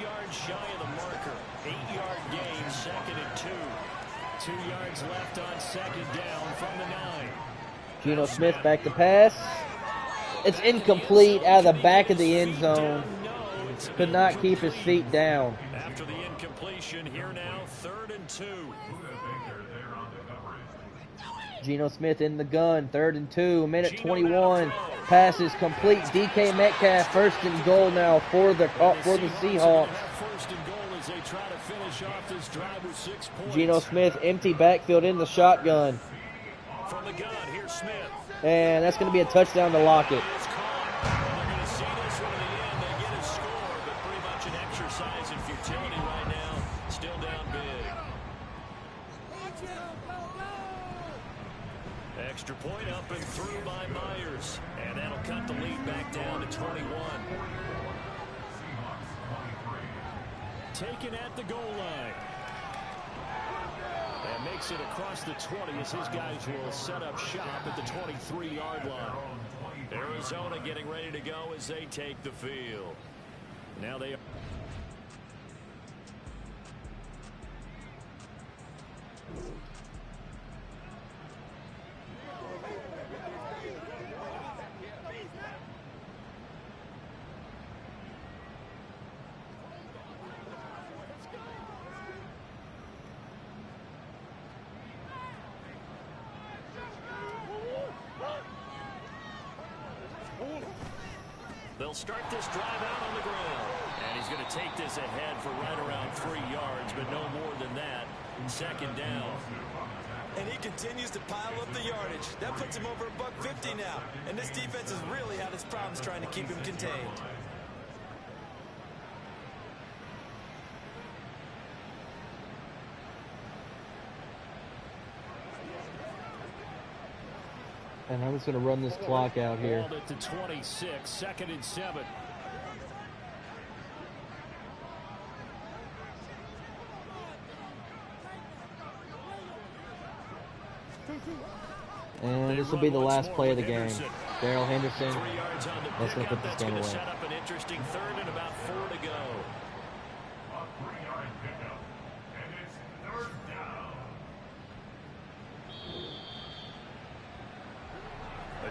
yards shy of the marker. 8-yard gain, 2nd and 2. 2 yards left on 2nd down from the 9. Geno Smith back to pass. It's incomplete out of the back of the end zone. Could not keep his feet down. After the incompletion, here now, 3rd and 2. Geno Smith in the gun, 3rd and 2, minute 21. Pass is complete. DK Metcalf, 1st and goal now for the Seahawks. 1st and goal as they try to finish off this drive with 6 points. Geno Smith, empty backfield in the shotgun. From the gun, here's Smith. And that's going to be a touchdown to Lockett. It's caught. They're going to see this one in the end. They get a score, but pretty much an exercise in futility right now. Still down big. Extra point up and through by Myers. And that'll cut the lead back down to 21. Taken at the goal line. And makes it across the 20 as his guys will set up shop at the 23-yard line. Arizona getting ready to go as they take the field. Now they are. They'll start this drive out on the ground. And he's going to take this ahead for right around 3 yards, but no more than that. 2nd down. And he continues to pile up the yardage. That puts him over $150 now. And this defense has really had its problems trying to keep him contained. And I'm just going to run this clock out here. Ball at the 26, 2nd and 7. And this will be the last play of the game. Darrell Henderson. 3 yards on the That's going to pickup. put this That's game going to away. set up an interesting third and about 4 to go.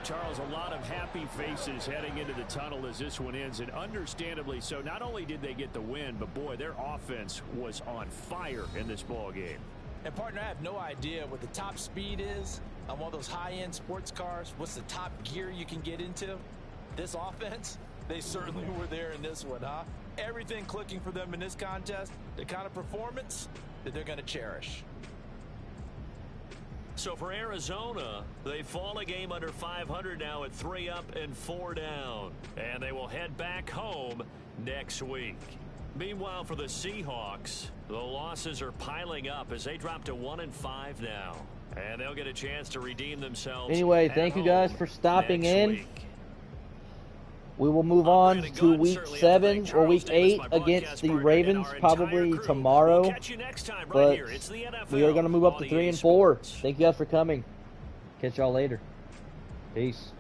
Charles, a lot of happy faces heading into the tunnel as this one ends, and understandably so. Not only did they get the win, but boy, their offense was on fire in this ball game. And partner, I have no idea what the top speed is on one of those high-end sports cars. What's the top gear you can get into? This offense, they certainly were there in this one, huh? Everything clicking for them in this contest, the kind of performance that they're going to cherish. So for Arizona, they fall a game under 500 now at 3 up and 4 down. And they will head back home next week. Meanwhile, for the Seahawks, the losses are piling up as they drop to 1-5 now. And they'll get a chance to redeem themselves. Anyway, thank you guys for stopping in. We will move on to week 7 or week 8 against the Ravens probably tomorrow. But we are going to move up to 3 and 4. Thank you guys for coming. Catch y'all later. Peace.